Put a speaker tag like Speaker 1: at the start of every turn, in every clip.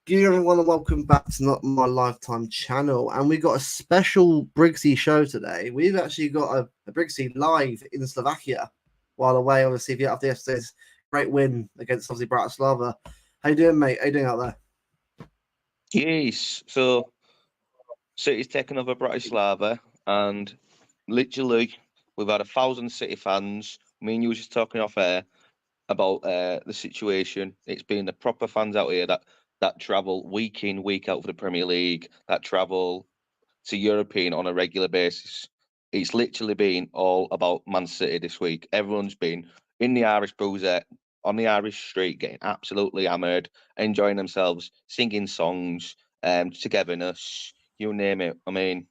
Speaker 1: Good evening, everyone, and welcome back to Not My Lifetime channel. And we've got a special Brigzy show today. We've actually got a Brigzy live in Slovakia while away, obviously, after yesterday's great win against, obviously, Bratislava. How you doing, mate? How you doing out there?
Speaker 2: Yes, so City's taken over Bratislava, and literally we've had 1,000 City fans. Me and you were just talking off air about the situation. It's been the proper fans out here that travel week in, week out for the Premier League, that travel to European on a regular basis. It's literally been all about Man City this week. Everyone's been in the Irish Bruiser, on the Irish street, getting absolutely hammered, enjoying themselves, singing songs, togetherness, you name it. I mean,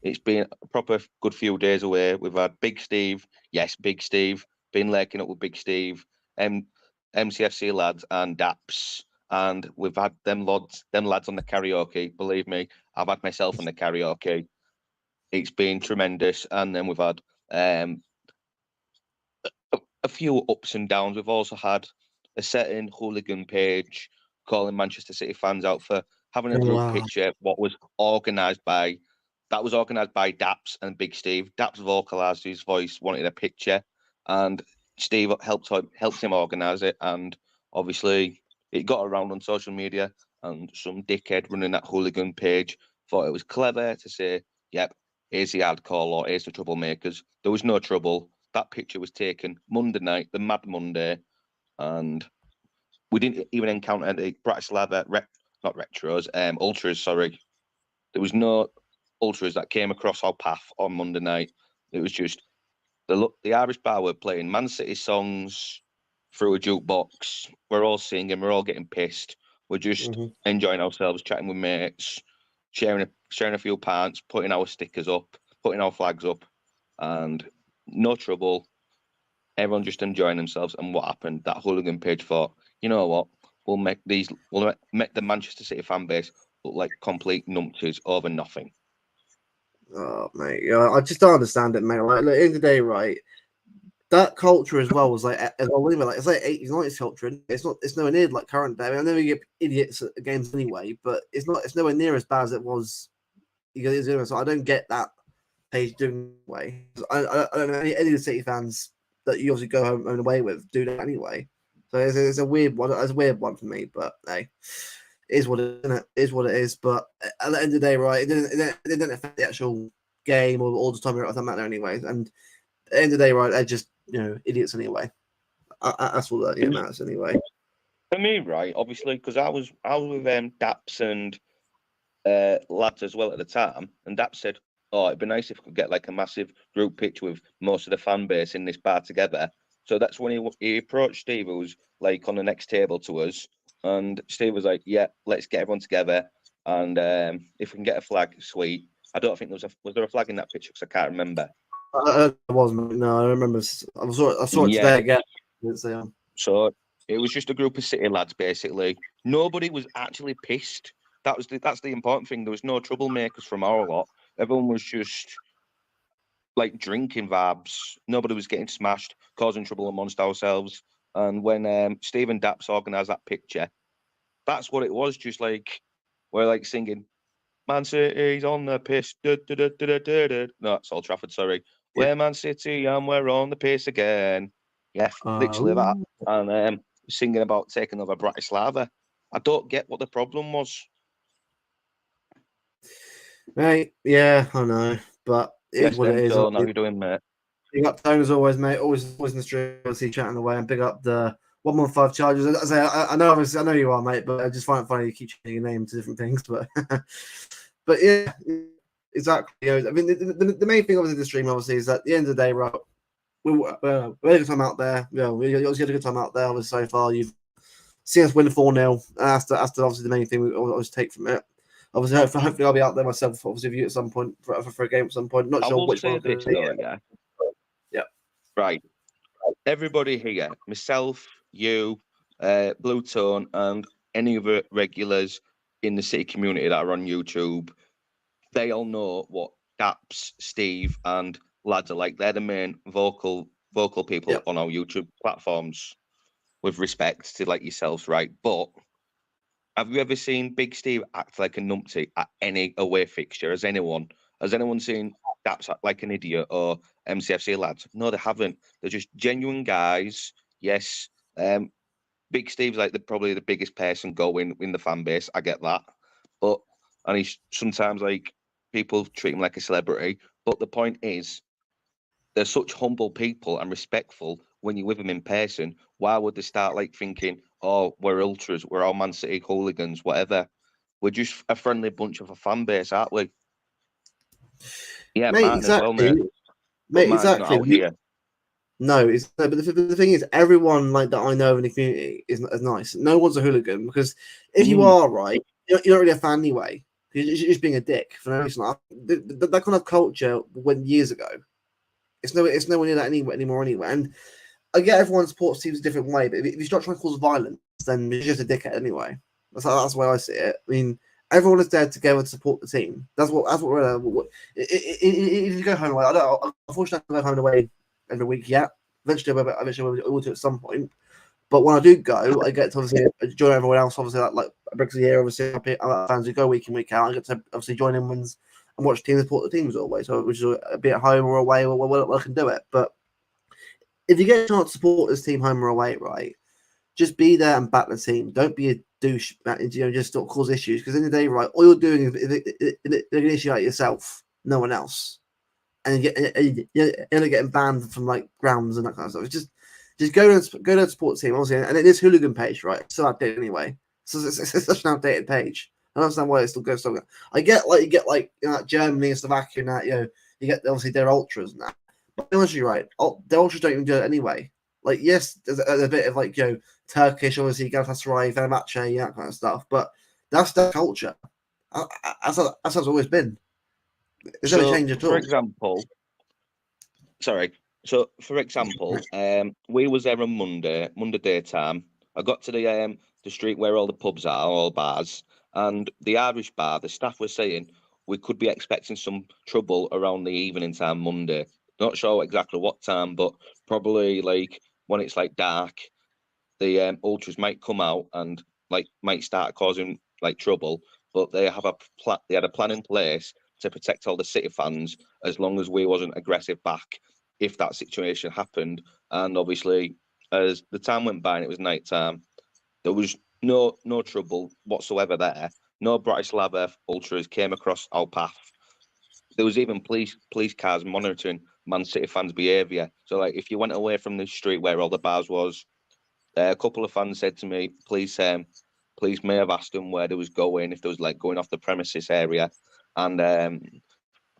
Speaker 2: it's been a proper good few days away. We've had Big Steve, yes, Big Steve, been laking up with Big Steve, MCFC lads and Daps, and we've had them lads on the karaoke. Believe me, I've had myself on the karaoke. It's been tremendous, and then we've had a few ups and downs. We've also had a certain hooligan page calling Manchester City fans out for having a group picture. What was organised by Daps and Big Steve. Daps vocalised his voice, wanted a picture, and Steve helped him organise it. And obviously, it got around on social media, and some dickhead running that hooligan page thought it was clever to say, "Yep, here's the hardcore or here's the troublemakers." There was no trouble. That picture was taken Monday night, the Mad Monday, and we didn't even encounter the Bratislava not retros, ultras. Sorry, there was no ultras that came across our path on Monday night. It was just the Irish bar were playing Man City songs through a jukebox. We're all singing, we're all getting pissed. We're just enjoying ourselves, chatting with mates, sharing a few pants, putting our stickers up, putting our flags up, and no trouble. Everyone just enjoying themselves. And what happened? That hooligan page thought, you know what? We'll make the Manchester City fan base look like complete numpties over nothing.
Speaker 1: Oh, mate, yeah, I just don't understand it, mate. Like, look, at the end of the day, right? That culture as well was like, it's like 80s, 90s culture. It's nowhere near like current day. I mean, I know you get idiots at games anyway, but it's nowhere near as bad as it was. So I don't get that page doing way. I don't know any of the City fans that you obviously go home and away with do that anyway. So it's a weird one. It's a weird one for me, but hey, it is what it is, isn't it? It is what it is. But at the end of the day, right, it didn't affect the actual game or all the time. It doesn't matter anyway. And at the end of the day, right, they're just idiots anyway. That's all that matters anyway.
Speaker 2: For me, right, obviously, because I was with Daps and lads as well at the time, and Daps said, "Oh, it'd be nice if we could get like a massive group picture with most of the fan base in this bar together." So that's when he approached Steve, who was like on the next table to us, and Steve was like, "Yeah, let's get everyone together, and if we can get a flag, sweet." I don't think was there a flag in that picture because I can't remember.
Speaker 1: It wasn't. No, I remember. I saw it today again.
Speaker 2: So it was just a group of City lads, basically. Nobody was actually pissed. That's the important thing. There was no troublemakers from our lot. Everyone was just like drinking vibes. Nobody was getting smashed, causing trouble amongst ourselves. And when Stephen Daps organised that picture, that's what it was. Just like we're like singing, "Man City's on the piss." No, it's Old Trafford. Sorry, we're Man City and we're on the piss again. Yeah, literally that. And singing about taking over Bratislava. I don't get what the problem was.
Speaker 1: Mate, yeah, I know, but it's what it is.
Speaker 2: How you doing, mate?
Speaker 1: Big up Tone as always, mate. Always in the stream, obviously chatting away, and big up the 115 Chargers. I know, obviously, I know you are, mate, but I just find it funny you keep changing your name to different things. But but yeah, exactly. I mean, the main thing obviously the stream obviously is that at the end of the day, right? We had a good time out there. We obviously had a good time out there. Obviously, so far you've seen us win 4-0. That's obviously the main thing we always take from it. Obviously, hopefully I'll be out there myself, obviously, with you at some point for a game at some point. Not sure which one.
Speaker 2: Yeah. Right. everybody here, myself, you, Blue Tone, and any other regulars in the city community that are on YouTube, they all know what Daps, Steve, and lads are like. They're the main vocal people
Speaker 1: Yep.
Speaker 2: on our YouTube platforms. With respect to like yourselves, right? But have you ever seen Big Steve act like a numpty at any away fixture? Has anyone seen Daps act like an idiot or MCFC lads? No, they haven't. They're just genuine guys. Yes, Big Steve's like probably the biggest person going in the fan base. I get that, but and he's sometimes like people treat him like a celebrity. But the point is, they're such humble people and respectful when you're with them in person. Why would they start like thinking, "Oh, we're ultras, we're all Man City hooligans, whatever"? We're just a friendly bunch of a fan base, aren't we? Yeah,
Speaker 1: Mate,
Speaker 2: Martin as well, mate.
Speaker 1: exactly.
Speaker 2: But
Speaker 1: Mate,
Speaker 2: Martin's not
Speaker 1: exactly.
Speaker 2: out here.
Speaker 1: No, it's but the thing is, everyone like that I know in the community is nice. No one's a hooligan because if you
Speaker 2: Mm,
Speaker 1: are right, you're not really a fan anyway. You're just being a dick for no reason. That kind of culture went years ago. It's nowhere near that anymore anyway. And I get everyone supports teams a different way, but if you start trying to cause violence, then you're just a dickhead anyway. That's the way I see it. I mean, everyone is there together to support the team. That's what we're. If you go home away, I don't. Unfortunately, I don't go home away every week yet. Eventually, I will do at some point. But when I do go, I get to obviously join everyone else. Obviously, like Brigzy here, obviously, fans who go week in week out. I get to obviously join in and watch teams support the teams always. So, which is be at home or away, or I can do it. But if you get a chance to support this team home or away, right, just be there and back the team. Don't be a douche, just don't cause issues. Because in the day, right, all you're doing is initiate yourself, no one else, and you're getting banned from like grounds and that kind of stuff. It's just go there and support the team, obviously. And it is hooligan page, right? It's still outdated anyway. So it's such an outdated page. I don't understand why it still goes so. I get like Germany and Slovakia and that, you get obviously their ultras and that. But honestly, right, the ultras don't even do it anyway. Like, yes, there's a bit of like Turkish, obviously Galatasaray, Fenerbahce, that kind of stuff. But that's their culture. That's how it's always been. It's never
Speaker 2: So,
Speaker 1: changed at
Speaker 2: for
Speaker 1: all.
Speaker 2: example, sorry. So, for example, we was there on Monday daytime. I got to the street where all the pubs are, all bars, and the Irish bar. The staff were saying we could be expecting some trouble around the evening time Monday. Not sure exactly what time, but probably like when it's like dark, the ultras might come out and like might start causing like trouble. But they have they had a plan in place to protect all the City fans as long as we wasn't aggressive back if that situation happened. And obviously, as the time went by and it was night time, there was no trouble whatsoever there. No Bratislava ultras came across our path. There was even police cars monitoring Man City fans' behaviour. So like if you went away from the street where all the bars was, a couple of fans said to me, police may have asked them where they was going, if they was like going off the premises area. And a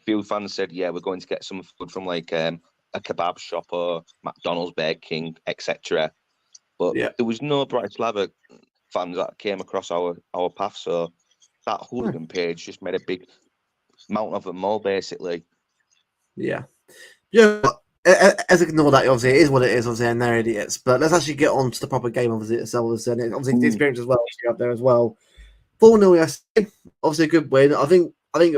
Speaker 2: few fans said, yeah, we're going to get some food from like a kebab shop or McDonald's, Burger King, etc. But
Speaker 1: Yeah.
Speaker 2: there was no Bratislava fans that came across our path. So that hooligan page just made a big mountain of a mole, basically.
Speaker 1: Yeah. Yeah. As ignore that, obviously, it is what it is, obviously, and they're idiots. But let's actually get on to the proper game, obviously, itself. And obviously, the experience as well, up there as well. 4-0 yesterday, obviously a good win. I think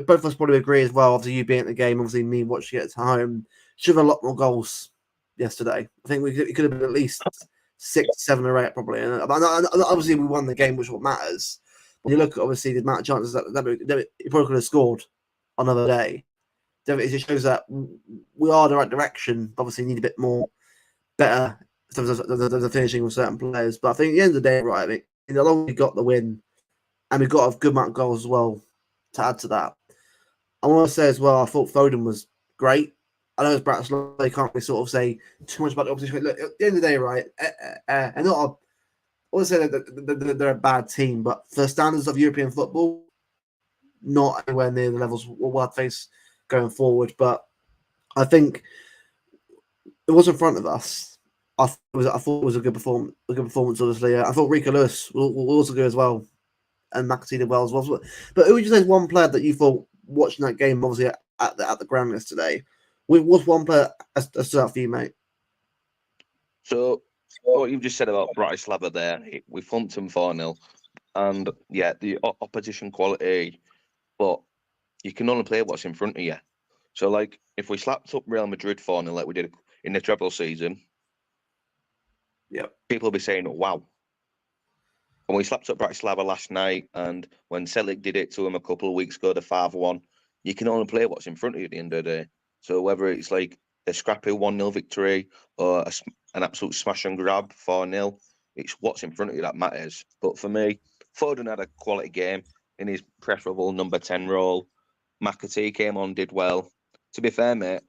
Speaker 1: both of us probably agree as well. Obviously, you being at the game, obviously me watching it at home, should have a lot more goals yesterday. I think it could have been at least 6, 7, or 8 probably. And obviously, we won the game, which is what matters. When you look at obviously the amount of chances that he probably could have scored on another day, it shows that we are in the right direction. Obviously, need a bit more better in terms of the finishing with certain players. But I think at the end of the day, right, I mean, the longer we got the win, and we got a good amount of goals as well to add to that. I want to say as well, I thought Foden was great. I know it's Bratislava, they can't really sort of say too much about the opposition. Look, at the end of the day, right, and not I want to say that they're a bad team, but for the standards of European football, not anywhere near the levels we'll have to face going forward. But I think it was in front of us. I thought it was a good performance. Obviously, I thought Rico Lewis will also go as well, and McAtee did well as well. But who would you say is one player that you thought watching that game, obviously at the ground yesterday? What's one player that stood out for you, mate?
Speaker 2: So, what you've just said about Bratislava there, we thumped them 4-0. And yeah, the opposition quality, but you can only play what's in front of you. So, like, if we slapped up Real Madrid 4-0 like we did in the treble season, people will be saying, wow. And we slapped up Bratislava last night, and when Celtic did it to him a couple of weeks ago, the 5-1, you can only play what's in front of you at the end of the day. So whether it's like a scrappy 1-0 victory or an absolute smash and grab 4-0, it's what's in front of you that matters. But for me, Foden had a quality game in his preferable number 10 role. McAtee came on, did well. To be fair, mate,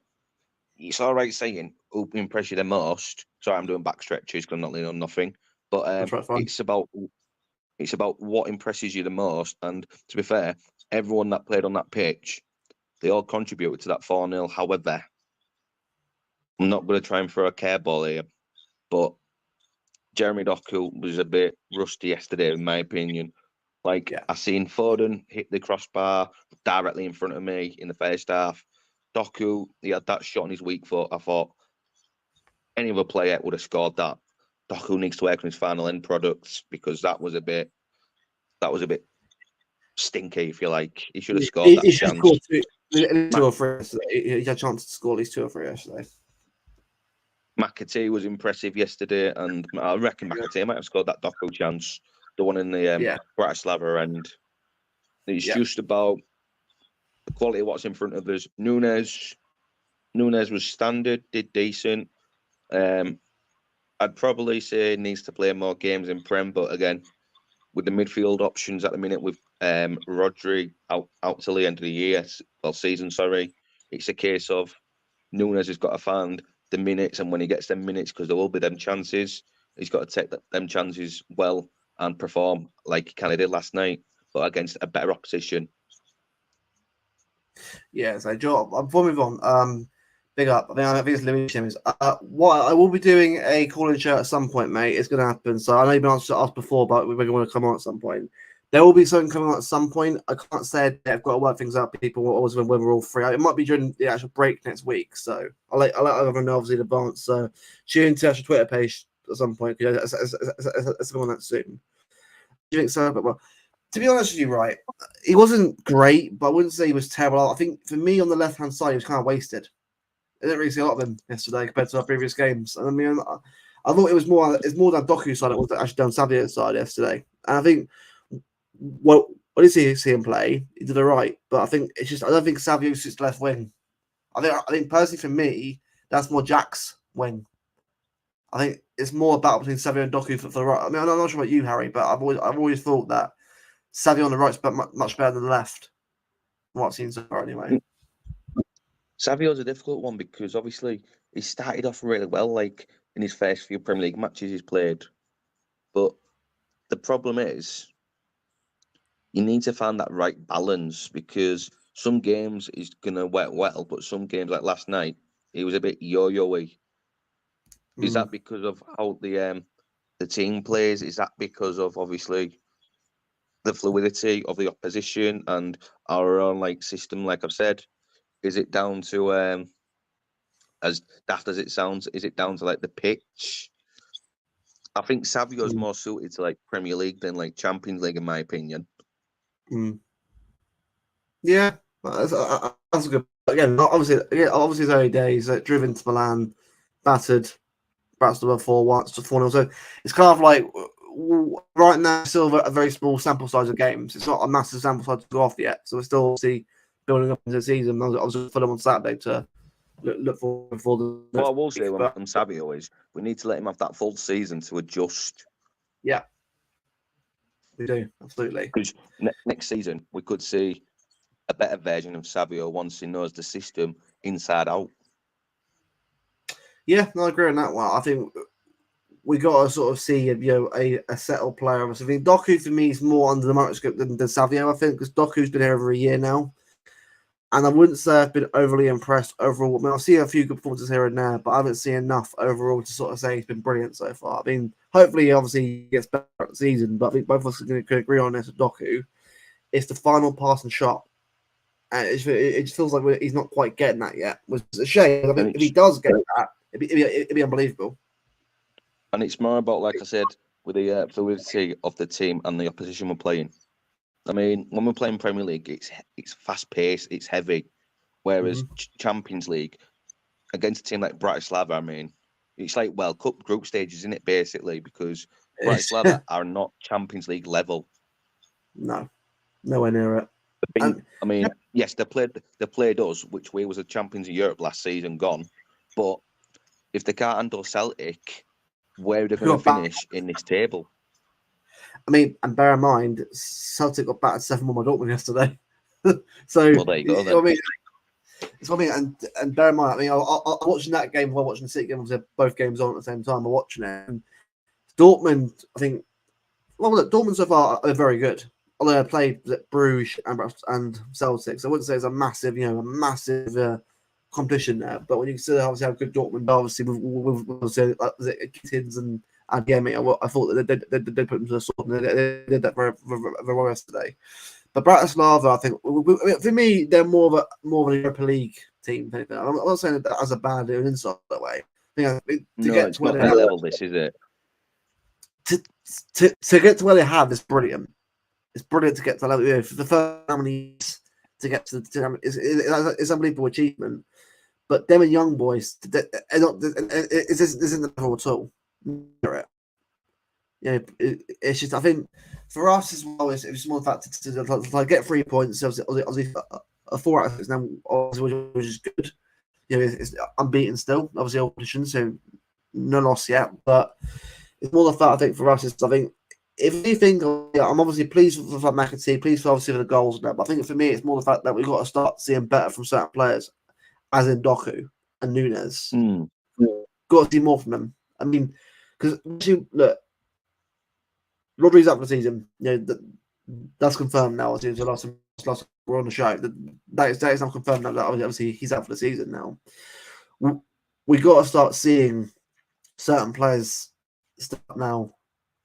Speaker 2: it's all right saying who impressed you the most. Sorry, I'm doing back stretches because I'm not leaning on nothing. But it's about what impresses you the most. And to be fair, everyone that played on that pitch, they all contributed to that 4-0. However, I'm not going to try and throw a curveball here, but Jeremy Doku was a bit rusty yesterday, in my opinion. I seen Foden hit the crossbar directly in front of me in the first half. Doku, he had that shot on his weak foot. I thought any other player would have scored that. Doku needs to work on his final end products because that was a bit stinky, if you like. He should have scored that chance.
Speaker 1: Two or three yesterday. He had a chance to score at least 2 or 3 yesterday.
Speaker 2: McAtee was impressive yesterday, and I reckon McAtee might have scored that Doku chance, the one in the Bratislava end. It's just about the quality of what's in front of us. Nunes was standard, did decent. I'd probably say needs to play more games in Prem, but again, with the midfield options at the minute, with Rodri out till the end of the year, season, sorry, it's a case of Nunes has got to find the minutes, and when he gets them minutes, because there will be them chances, he's got to take them chances well and perform like he kind of did last night, but against a better opposition.
Speaker 1: Yeah, so Joe, before we move on, big up. I think it's Louis James. What I will be doing a call-in show at some point, mate. It's going to happen. So I know you've been asked before, but we're going to want to come on at some point. There will be something coming on at some point. I can't say I've got to work things out. People always when we're all free. It might be during the actual break next week. So I'll let everyone know obviously in advance. So tune into our Twitter page at some point. It's going on that soon. Do you think so? But well, to be honest with you, right, he wasn't great, but I wouldn't say he was terrible. I think for me on the left-hand side, he was kind of wasted. I didn't really see a lot of him yesterday compared to our previous games. And I mean, I thought it's more down Doku's side it was actually down Savio's side yesterday. And I think what did you see him play? He did all right, but I think it's just I don't think Savio sits left wing. I think personally for me, that's more Jack's wing. I think it's more about between Savio and Doku for the right. I mean, I'm not sure about you, Harry, but I've always thought that Savio on the right's much better than the left. What I've seen so far, anyway.
Speaker 2: Savio's a difficult one because obviously he started off really well, like in his first few Premier League matches he's played. But the problem is you need to find that right balance because some games he's gonna work well, but some games like last night he was a bit yo-yo-y. Is that because of how the team plays? Is that because of obviously the fluidity of the opposition and our own system? Like I've said, is it down to as daft as it sounds? Is it down to the pitch? I think Savio's more suited to Premier League than Champions League, in my opinion.
Speaker 1: Yeah, that's a good. Again, obviously it's early days. Driven to Milan, battered Bratislava 4-1 to 4-0. So it's kind of like right now, still a very small sample size of games. It's not a massive sample size to go off yet. So we're still building up into the season. I was just on Saturday to look for the.
Speaker 2: What I will say on Savio is we need to let him have that full season to adjust.
Speaker 1: Yeah, we do absolutely.
Speaker 2: Because next season we could see a better version of Savio once he knows the system inside out.
Speaker 1: Yeah, no, I agree on that one. I think we got to sort of see a settled player. I think Doku for me is more under the microscope than Savio. I think because Doku's been here over a year now, and I wouldn't say I've been overly impressed overall. I mean, I've seen a few good performances here and there, but I haven't seen enough overall to sort of say he's been brilliant so far. I mean, hopefully, obviously, he gets better at the season, but I think both of us can agree on this with Doku. It's the final pass and shot. And it just feels like he's not quite getting that yet, which is a shame. I mean, if he does get that, it'd be unbelievable.
Speaker 2: And it's more about, like I said, with the fluidity of the team and the opposition we're playing. I mean, when we're playing Premier League, it's fast paced, it's heavy. Whereas Champions League, against a team like Bratislava, I mean, it's like World Cup group stages, isn't it, basically? Because Bratislava are not Champions League level.
Speaker 1: No, nowhere near it.
Speaker 2: I mean, yes, they played us, which we was a champions of Europe last season, gone. But if they can't handle Celtic, where are they going to finish in this table?
Speaker 1: I mean, and bear in mind, Celtic got battered 7-1 by Dortmund yesterday. So,
Speaker 2: well, there you go. Then.
Speaker 1: It's what I mean, and bear in mind, I mean, I'm watching that game while watching the City game. Both games on at the same time. I'm watching it. And Dortmund, I think, well, look, Dortmund so far are very good. Although they played Bruges and Celtic, so I wouldn't say it's a massive, competition there. But when you consider obviously how good Dortmund are, obviously with Kittins and Adeyemi, I thought that they put them to the sword, and they did that very well yesterday. But Bratislava, I think, for me, they're more of a Europa League team. I'm not saying that as a bad insult that way.
Speaker 2: It's not that level. This is it.
Speaker 1: To get to where they have is brilliant. It's brilliant to get to level. For the first how many years to get to it's unbelievable achievement. But them and young boys, this isn't the level at all. It's just I think for us as well, it's more the fact to get 3 points. Obviously, a 4 out of 6 now, which is good. It's unbeaten still. Obviously, opposition, so no loss yet. But it's more the fact I think for us is I think if you think I'm obviously pleased for McAtee, pleased for obviously for the goals and that. But I think for me, it's more the fact that we've got to start seeing better from certain players, as in Doku and Nunes. Got to see more from them. I mean, because look. Rodri's out for the season. That's confirmed now. Obviously, last we're on the show. That is now confirmed now. That obviously he's out for the season now. We got to start seeing certain players step up now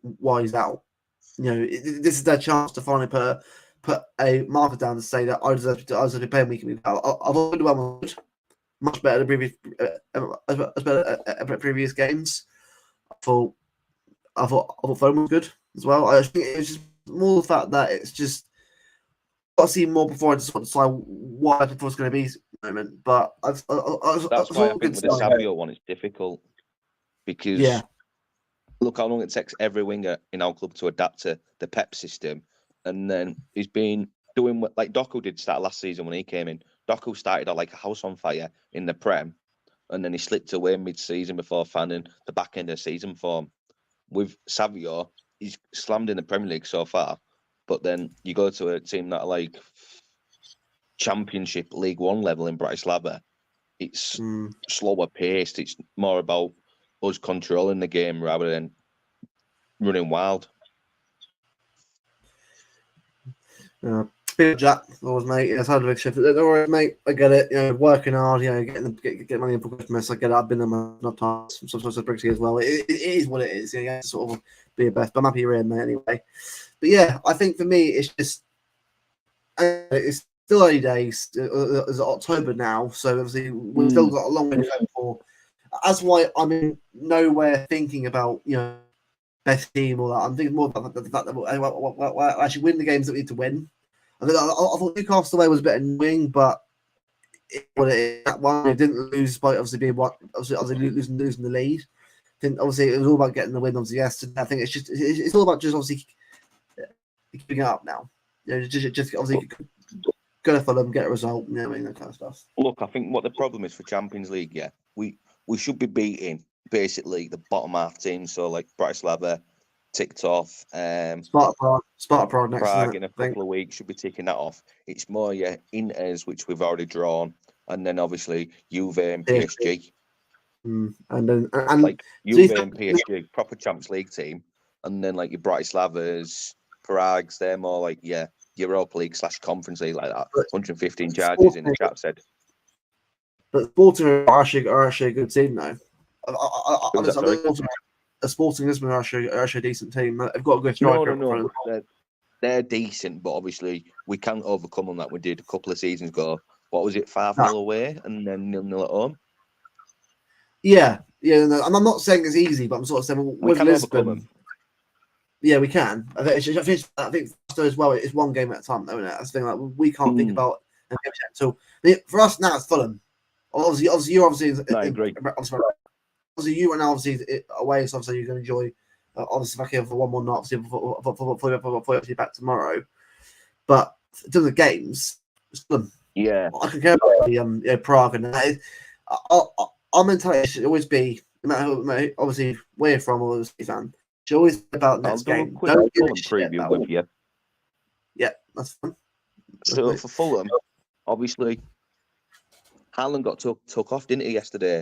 Speaker 1: while he's out. This is their chance to finally put a marker down to say that I deserve to be playing week in week out. I've already done much better than previous games. I thought Foden was good as well. I think it's just more the fact that it's just got to see more before I just want to decide what I think it's going to be at the moment. But
Speaker 2: that's why I think with the Savio one, it's difficult because look how long it takes every winger in our club to adapt to the Pep system, and then he's been doing what like Doku did start last season when he came in. Doku started out like a house on fire in the Prem, and then he slipped away mid-season before finding the back end of season form. With Savio, he's slammed in the Premier League so far, but then you go to a team that are like Championship League One level in Bratislava. It's slower paced. It's more about us controlling the game rather than running wild.
Speaker 1: Jack, always, mate. It's hard to shift. Don't worry, mate. I get it. Working hard. Get money in for Christmas. I get it. I've been on my times. Sometimes Brigzy as well. It is what it is. You have to sort of be your best. But I'm happy you're in, mate. Anyway. But yeah, I think for me, it's just it's still early days. It's October now, so obviously we've still got a long way to go for. That's why I'm nowhere thinking about best team or that. I'm thinking more about the fact that we'll actually win the games that we need to win. I thought Newcastle away was a bit annoying, but that one it didn't lose by obviously being losing the lead. I think obviously it was all about getting the win obviously yesterday. I think it's all about just obviously keeping it up now. Just obviously go to Fulham, get a result, that kind of stuff.
Speaker 2: Look, I think what the problem is for Champions League, we should be beating basically the bottom half teams, so like Bratislava, ticked off.
Speaker 1: Sparta Prague next.
Speaker 2: Prague in a couple of weeks should be taking that off. It's more Inters, which we've already drawn, and then obviously Juve and PSG.
Speaker 1: And then
Speaker 2: like Juve and PSG, proper Champions League team, and then like your Bratislavas, Prague's, they're more like Europa League / Conference League like that. 115 charges in the chat said.
Speaker 1: But Sporting are actually a good team now. Sporting Lisbon are actually a decent team. They've got a good striker.
Speaker 2: No. They're decent, but obviously we can't overcome them like we did a couple of seasons ago. What was it, 5-0 away and then 0-0 at home?
Speaker 1: Yeah, Yeah, no, I'm not saying it's easy, but I'm sort of saying
Speaker 2: We
Speaker 1: with
Speaker 2: can overcome
Speaker 1: Lisbon.
Speaker 2: them.
Speaker 1: Yeah, we can. I think as well. It's one game at a time, though, isn't it? That's the thing. Like we can't think about until for us now. It's Fulham. Obviously, you're obviously.
Speaker 2: No, I agree.
Speaker 1: Obviously, you are now obviously away, so obviously you're going to enjoy. Obviously, back here for one more night. Obviously, for you back tomorrow. But in terms of games, it's Fulham.
Speaker 2: Yeah.
Speaker 1: I can care about the Prague, and that is, our mentality should always be, no matter who, obviously where you're from or the fan, should always be about
Speaker 2: I'll
Speaker 1: next
Speaker 2: do a
Speaker 1: game.
Speaker 2: quick
Speaker 1: Don't give a
Speaker 2: Fulham
Speaker 1: shit
Speaker 2: preview
Speaker 1: about
Speaker 2: with you.
Speaker 1: Yeah, that's fine.
Speaker 2: So for Fulham, obviously, Haaland got took off, didn't he, yesterday?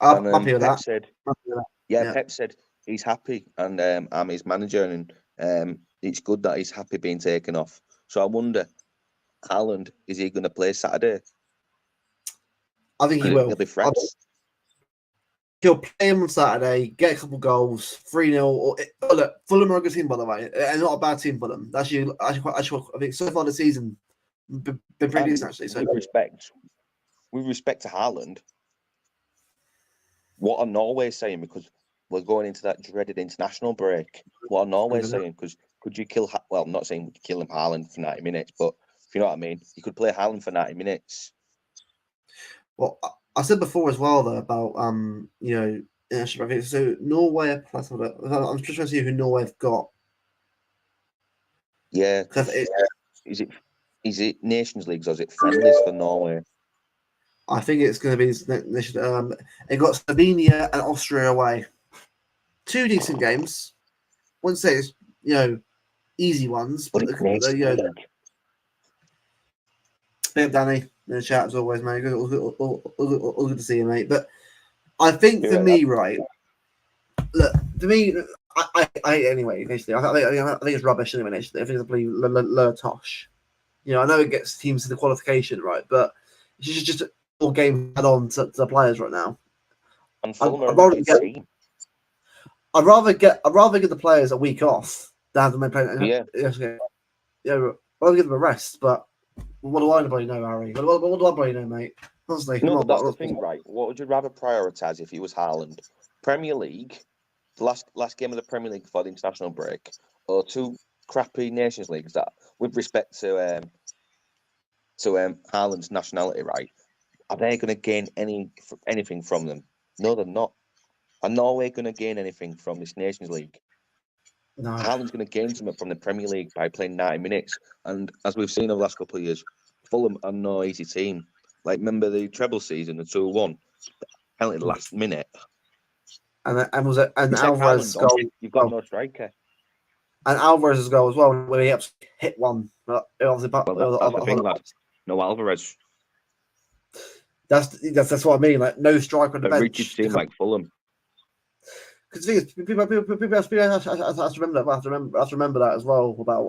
Speaker 1: I'm
Speaker 2: And
Speaker 1: happy with
Speaker 2: Pep
Speaker 1: that.
Speaker 2: said,
Speaker 1: Yeah.
Speaker 2: Pep said he's happy, and I'm his manager, and it's good that he's happy being taken off. So I wonder, Haaland, is he going to play Saturday?
Speaker 1: I think he will.
Speaker 2: He'll be fresh.
Speaker 1: He'll play him on Saturday, get a couple goals, 3-0. Look, Fulham are a good team, by the way, and not a bad team for them. That's actually I think so far this season been pretty decent actually. So
Speaker 2: with respect to Haaland, what are Norway saying? Because we're going into that dreaded international break. What are Norway saying? Because could you kill? Well, I'm not saying we could kill him Haaland for 90 minutes, but if you know what I mean, you could play Haaland for 90 minutes.
Speaker 1: Well, I said before as well though about so Norway. I'm just trying to see who Norway have got.
Speaker 2: Yeah, is it Nations Leagues or is it friendlies for Norway?
Speaker 1: I think it's going to be it got Slovenia and Austria away. 2 decent games. Wouldn't say it's easy ones, but bit of Danny in the chat as always, mate. All good to see you, mate. But I think for me, right? Look, to me, I anyway. Initially, I think it's rubbish. Anyway, initially, I think it's pretty low tosh. I know it gets teams to the qualification, right? But it's just all game add on to the players right now.
Speaker 2: And Fulham are a team.
Speaker 1: I'd rather get the players a week off than have them playing.
Speaker 2: Yeah.
Speaker 1: I'd rather give them a rest. But what do I know, Harry? What do I know, mate? Honestly,
Speaker 2: no, but that's the thing, right? What would you rather prioritise if you was Haaland? Premier League, the last game of the Premier League before the international break, or 2 crappy Nations Leagues that, with respect to Haaland's nationality, right? Are they going to gain anything from them? No, they're not. Are Norway going to gain anything from this Nations League?
Speaker 1: No.
Speaker 2: Haaland's going to gain something from the Premier League by playing 90 minutes. And as we've seen over the last couple of years, Fulham are no easy team. Like, remember the treble season, the 2-1? Penalty the last minute.
Speaker 1: And Alvarez's goal.
Speaker 2: You've got no striker.
Speaker 1: And Alvarez's goal as well, where he hit one.
Speaker 2: That's the thing, lad. No Alvarez.
Speaker 1: That's what I mean. Like, no striker on the bench.
Speaker 2: Rigid team like Fulham.
Speaker 1: Because the thing is, people have to remember that as well about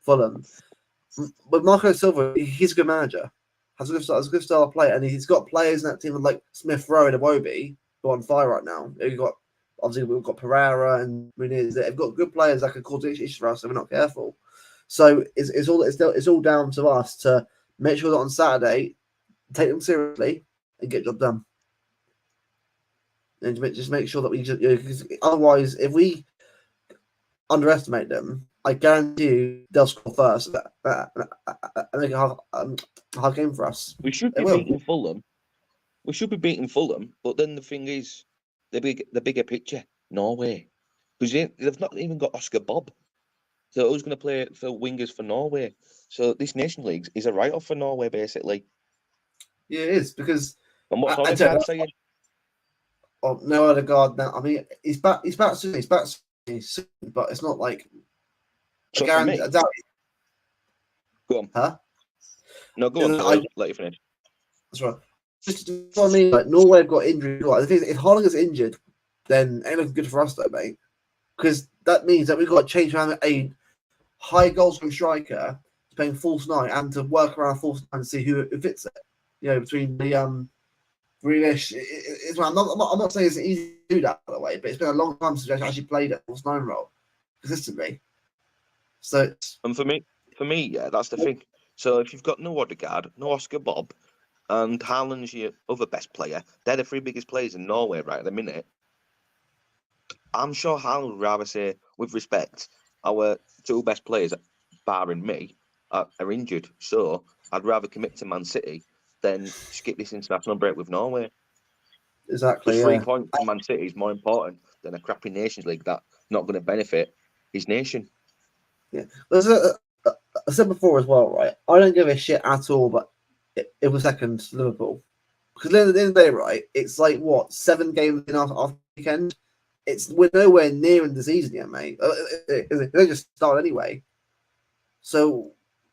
Speaker 1: Fulham. But Marco Silva, he's a good manager. Has a good style of play, and he's got players in that team like Smith Rowe and Iwobi who are on fire right now. We've got Pereira and Muniz. They've got good players that can cause issues for us if we're not careful. So it's all down to us to make sure that on Saturday, take them seriously and get the job done. And just make sure that we because otherwise, if we underestimate them, I guarantee you they'll score first and make a hard game for us.
Speaker 2: We should be beating Fulham. But then the thing is, the bigger picture, Norway, because they've not even got Oscar Bob. So who's going to play for wingers for Norway? So this Nation League is a write-off for Norway, basically.
Speaker 1: Yeah, it is because.
Speaker 2: And what's Odegaard saying?
Speaker 1: Oh, no other guard now. I mean, he's back soon. He's back soon, but it's not like.
Speaker 2: So
Speaker 1: I doubt it.
Speaker 2: Go on.
Speaker 1: Huh?
Speaker 2: No, go on. I'll let you finish.
Speaker 1: That's right. Just what I mean, like Norway have got injured. The thing is, if Haaland gets injured, then ain't looking good for us, though, mate. Because that means that we've got to change around a high goal scoring striker to playing false nine and to work around false nine to see who fits it. Between the Grealish, I'm not saying it's easy to do that, by the way, but it's been a long time since I actually played a false nine role consistently.
Speaker 2: And for me, yeah, that's the thing. So if you've got no Odegaard, no Oscar Bob, and Haaland's your other best player. They're the three biggest players in Norway right at the minute. I'm sure Haaland would rather say, with respect, our two best players, barring me, are injured. So I'd rather commit to Man City than skip this international break with Norway.
Speaker 1: Exactly.
Speaker 2: Because 3 points for Man City is more important than a crappy Nations League that's not going to benefit his nation.
Speaker 1: Yeah. I said before as well, right? I don't give a shit at all, but it was second to Liverpool. Because at the end of the day, right, it's like, what, 7 games in after weekend? We're nowhere near in the season yet, mate. They just started anyway. So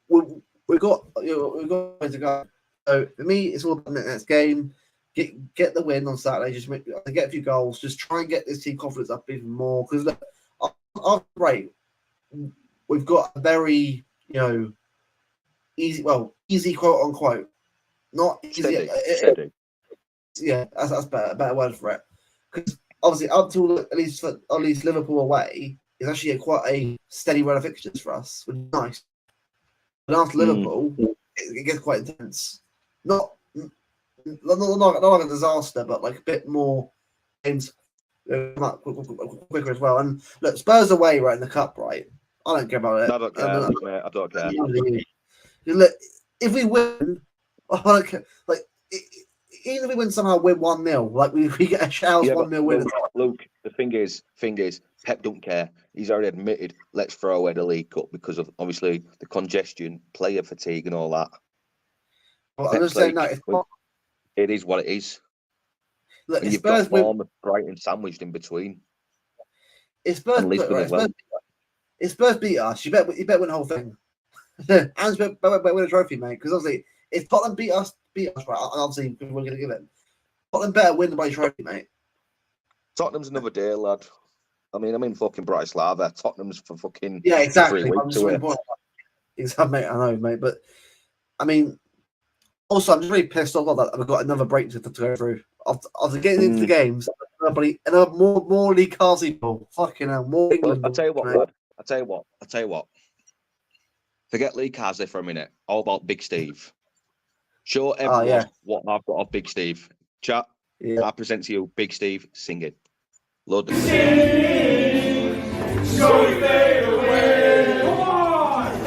Speaker 1: we've got ways to go. So for me, it's all about the next game. Get the win on Saturday. Just get a few goals. Just try and get this team confidence up even more. Because after break, we've got a very easy quote unquote. Not easy.
Speaker 2: Steady.
Speaker 1: Yeah, that's better. A better word for it. Because obviously, up to at least Liverpool away is actually quite a steady run of fixtures for us, which is nice. But after Liverpool, it gets quite intense. Not like a disaster, but like a bit more games quicker as well. And look, Spurs away, right in the cup, right? I don't care about it.
Speaker 2: I don't care, mate. I don't care.
Speaker 1: Look, if we win, I don't care. Like, even if we win somehow, win 1-0, like we get a Charles 1-0 win.
Speaker 2: Luke, the thing is, Pep don't care. He's already admitted, let's throw away the League Cup because of obviously the congestion, player fatigue, and all that.
Speaker 1: Well, I'm just saying that
Speaker 2: it is what it is.
Speaker 1: Look,
Speaker 2: and you've got Bournemouth, Brighton sandwiched in between.
Speaker 1: If Spurs beat us, you better win the whole thing. And better win a trophy, mate. Because obviously, if Tottenham beat us, right? Obviously, we're going to give it. Tottenham better win the trophy, mate.
Speaker 2: Tottenham's another day, lad. I mean, I'm in fucking Bratislava. Tottenham's for fucking
Speaker 1: exactly.
Speaker 2: 3 weeks away.
Speaker 1: Exactly, mate. I know, mate. But I mean, also, I'm just really pissed off that we've got another break to go through. After getting into the games, another more league cars people. Fucking hell, more England.
Speaker 2: I'll tell you what, lad. I'll tell you what. Forget Lee Carsley for a minute. All about Big Steve. Show everyone what I've got of Big Steve. Chat. I present to you Big Steve singing. Load the
Speaker 3: So we fade away. Come on!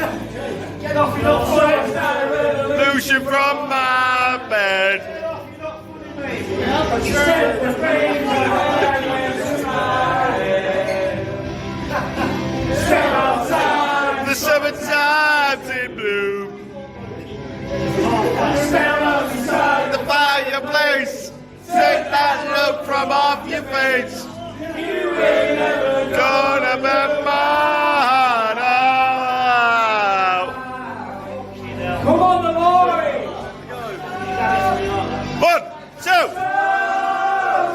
Speaker 3: Get off your foot!
Speaker 4: Lucian from my bed.
Speaker 3: Get off, you're not funny, mate. Set the fame Step outside.
Speaker 4: The summertime's in bloom.
Speaker 3: Step outside.
Speaker 4: The fireplace. Take that look from off your face.
Speaker 3: You ain't never
Speaker 4: Gonna be mine out.
Speaker 3: Come on, the boys!
Speaker 4: 1, 2.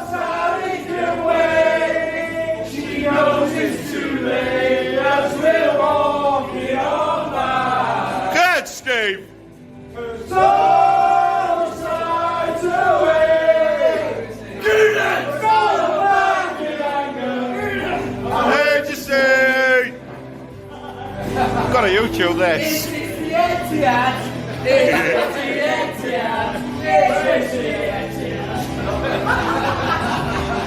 Speaker 3: Sally can wait. She knows it's too late as we're walking on by.
Speaker 4: Good, Steve.
Speaker 3: So sides away.
Speaker 4: Hey, just say. Gotta YouTube this.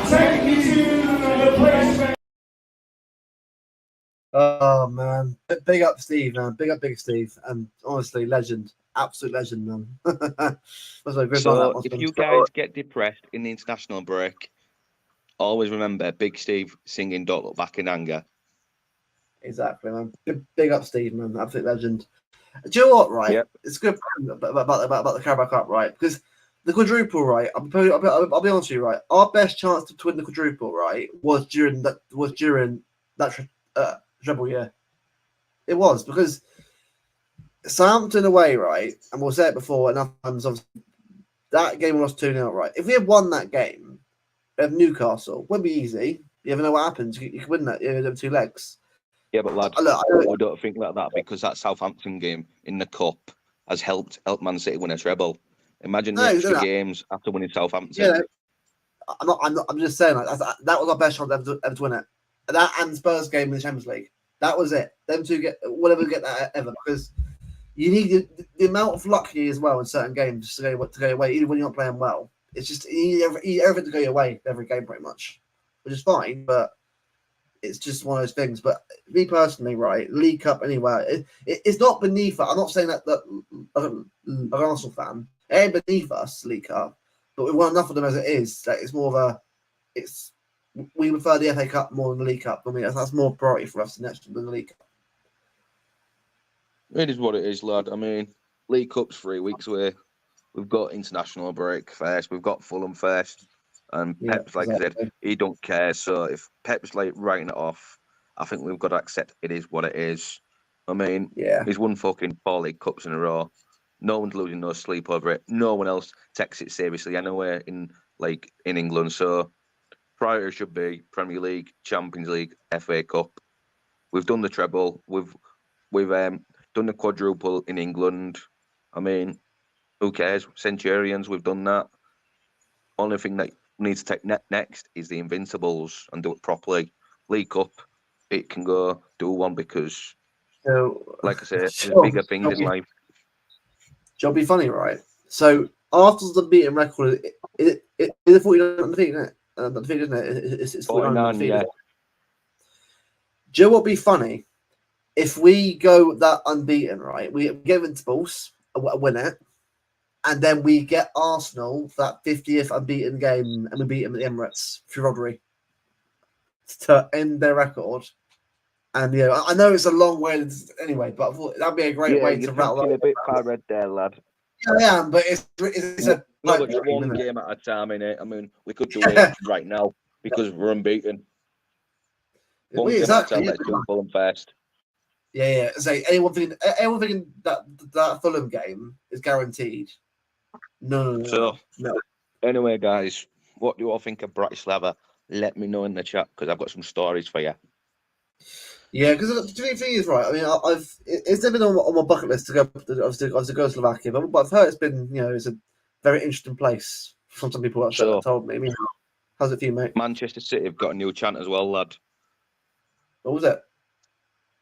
Speaker 3: Take me to the place where
Speaker 1: Oh man, big up Steve, man. Big up Big Steve, and honestly, legend, absolute legend, man.
Speaker 2: So if you guys get depressed in the international break, always remember Big Steve singing "Don't Look Back in Anger."
Speaker 1: Exactly, man. Big up Steve, man. Absolute legend. Do you know what? Right, it's good about the Carabao Cup, right? Because the quadruple, right? I'll be honest with you, right? Our best chance to win the quadruple, right, was during that treble year. It was because Southampton away, right? And we'll say it before enough times. Obviously, that game we lost 2-0, right? If we had won that game of Newcastle, it wouldn't be easy. You never know what happens. You can win that in 2 legs.
Speaker 2: Yeah, but lad, I don't think like that because that Southampton game in the cup has helped Man City win a treble. Imagine the extra games after winning Southampton.
Speaker 1: Yeah, I'm just saying that was our best chance ever to win it. That and Spurs game in the Champions League. That was it. Them two we'll never get that ever because you need the amount of luck you need as well in certain games to go away, even when you're not playing well. It's just you need everything to go your way every game, pretty much, which is fine, but it's just one of those things. But me personally, right, League Cup anywhere, it's not beneath us. I'm not saying that I'm an Arsenal fan. It ain't beneath us, League Cup, but we want enough of them as it is. That it's more of a, we prefer the FA Cup more than the League Cup. I mean, that's more priority for us than the League Cup.
Speaker 2: It is what it is, lad. I mean, League Cup's 3 weeks away. We've got international break first. We've got Fulham first. And Pep's, like I said, he don't care. So if Pep's like writing it off, I think we've got to accept it is what it is. I mean, he's won fucking 4 League Cups in a row. No one's losing no sleep over it. No one else takes it seriously anywhere in England. So priority should be Premier League, Champions League, FA Cup. We've done the treble. We've done the quadruple in England. I mean, who cares? Centurions, we've done that. Only thing that we need to take next is the Invincibles and do it properly. League Cup, it can go do one because, like I said, there's bigger things in life.
Speaker 1: It'll be funny, right? So after the beating record, is it 49 undefeated, isn't it? Undefeated, isn't it? It's 49 undefeated. Yeah. Do you know what'd be funny? If we go that unbeaten, right? We get Invincibles, win it, and then we get Arsenal for that 50th unbeaten game, and we beat them at the Emirates through robbery to end their record. And I know it's a long way anyway, but I thought that'd be a great way to rattle up.
Speaker 2: A bit far red there, lad.
Speaker 1: Yeah, I am, but it's a
Speaker 2: no, but one game at a time, innit? I mean, we could do it right now because we're unbeaten. One game at a time, let's do Fulham first.
Speaker 1: Yeah. So anyone thinking that Fulham game is guaranteed? No.
Speaker 2: Anyway, guys, what do you all think of Bratislava? Let me know in the chat because I've got some stories for you.
Speaker 1: Yeah, because the thing is, right. I mean, it's never been on my bucket list to go to Slovakia, but I've heard it's been, it's a very interesting place from some people that told me. I mean, how's it for you, mate?
Speaker 2: Manchester City have got a new chant as well, lad.
Speaker 1: What was it?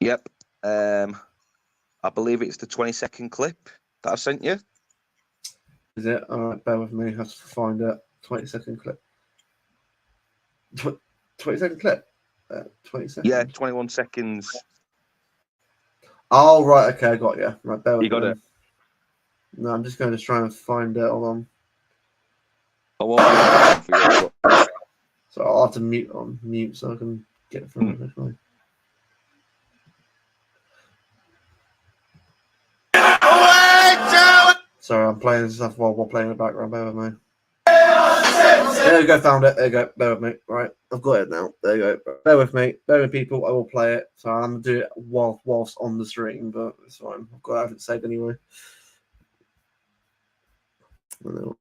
Speaker 2: Yep. I believe it's the 20-second clip that I sent you.
Speaker 1: Is it? All right, bear with me. I have to find it. 20-second clip. 20-second clip? 20 seconds?
Speaker 2: Yeah, 21 seconds.
Speaker 1: Oh, right. Okay, I got you. Right, bear with me.
Speaker 2: You got it?
Speaker 1: No, I'm just going to try and find it. Hold on.
Speaker 2: I won't for you.
Speaker 1: So I'll have to mute so I can get it from it. Sorry, I'm playing stuff while playing in the background. Bear with me. There we go, found it. There you go. Bear with me. Right, I've got it now. There you go. Bear with me. Bear with people. I will play it. So I'm going to do it whilst on the stream, but it's fine. I've got it saved anyway. There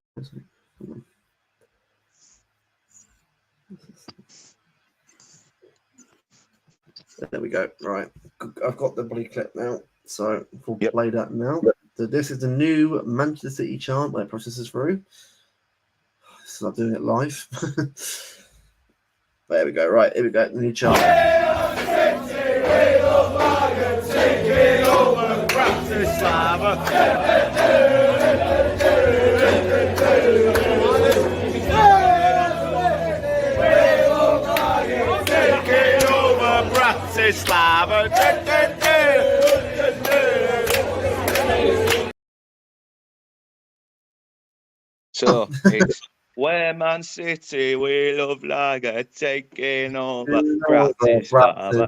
Speaker 1: we go. Right. I've got the bloody clip now. So we'll play that now. So this is the new Manchester City chant where it processes through. It's not doing it live. But there we go. Right, here we go. The new chart.
Speaker 2: So it's where Man City, we love Lager, taking over Bratislava.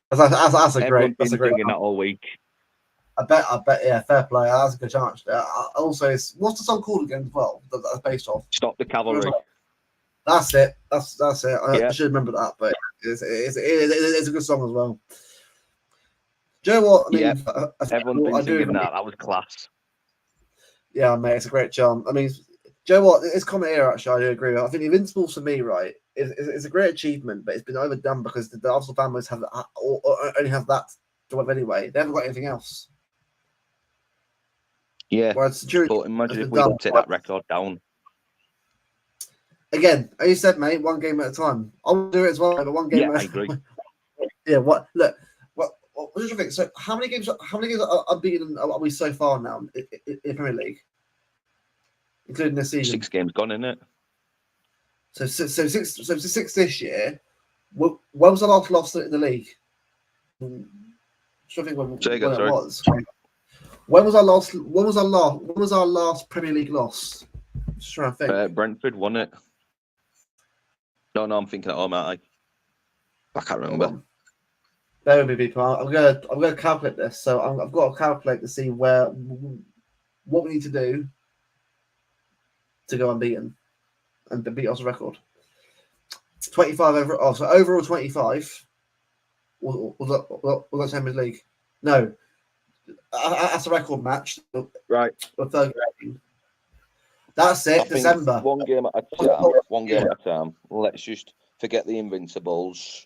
Speaker 1: That's a great. That's a great.
Speaker 2: That all week.
Speaker 1: I bet. Yeah, fair play. That's a good chance. Also, what's the song called again? As well, that's based off.
Speaker 2: Stop the Cavalry.
Speaker 1: That's it. That's it. I should remember that, but it's a good song as well. Do you know what? I mean,
Speaker 2: everyone's been singing that. That was class.
Speaker 1: Yeah, mate, it's a great charm. I mean, do you know what? It's common here, actually. I do agree with it. I think the Invincibles for me, right, is a great achievement, but it's been overdone because the Arsenal families have only have that to have anyway. They haven't got anything else.
Speaker 2: Yeah. But imagine if we could take that record down.
Speaker 1: Again, as you said, mate, one game at a time. I'll do it as well, but one game at a time.
Speaker 2: I agree.
Speaker 1: Yeah. What? Look. What do you think? So, how many games? How many games are unbeaten are we so far now in Premier League, including this season?
Speaker 2: 6 games gone, isn't it?
Speaker 1: So six this year. When was the last loss in the league? I'm trying to think when
Speaker 2: Say again,
Speaker 1: it
Speaker 2: sorry.
Speaker 1: was. When was our last Premier League loss? Just trying to think.
Speaker 2: Brentford won it. No, I'm thinking at home, aren't I can't remember.
Speaker 1: Bear with me, people. I'm gonna calculate this. So I've got to calculate to see what we need to do to go unbeaten and beat us record. 25 over. Oh, so overall 25. Was that Champions League? No, that's a record match.
Speaker 2: Right.
Speaker 1: The third game. That's it. December.
Speaker 2: One game at a time. One game at a time. Let's just forget the Invincibles.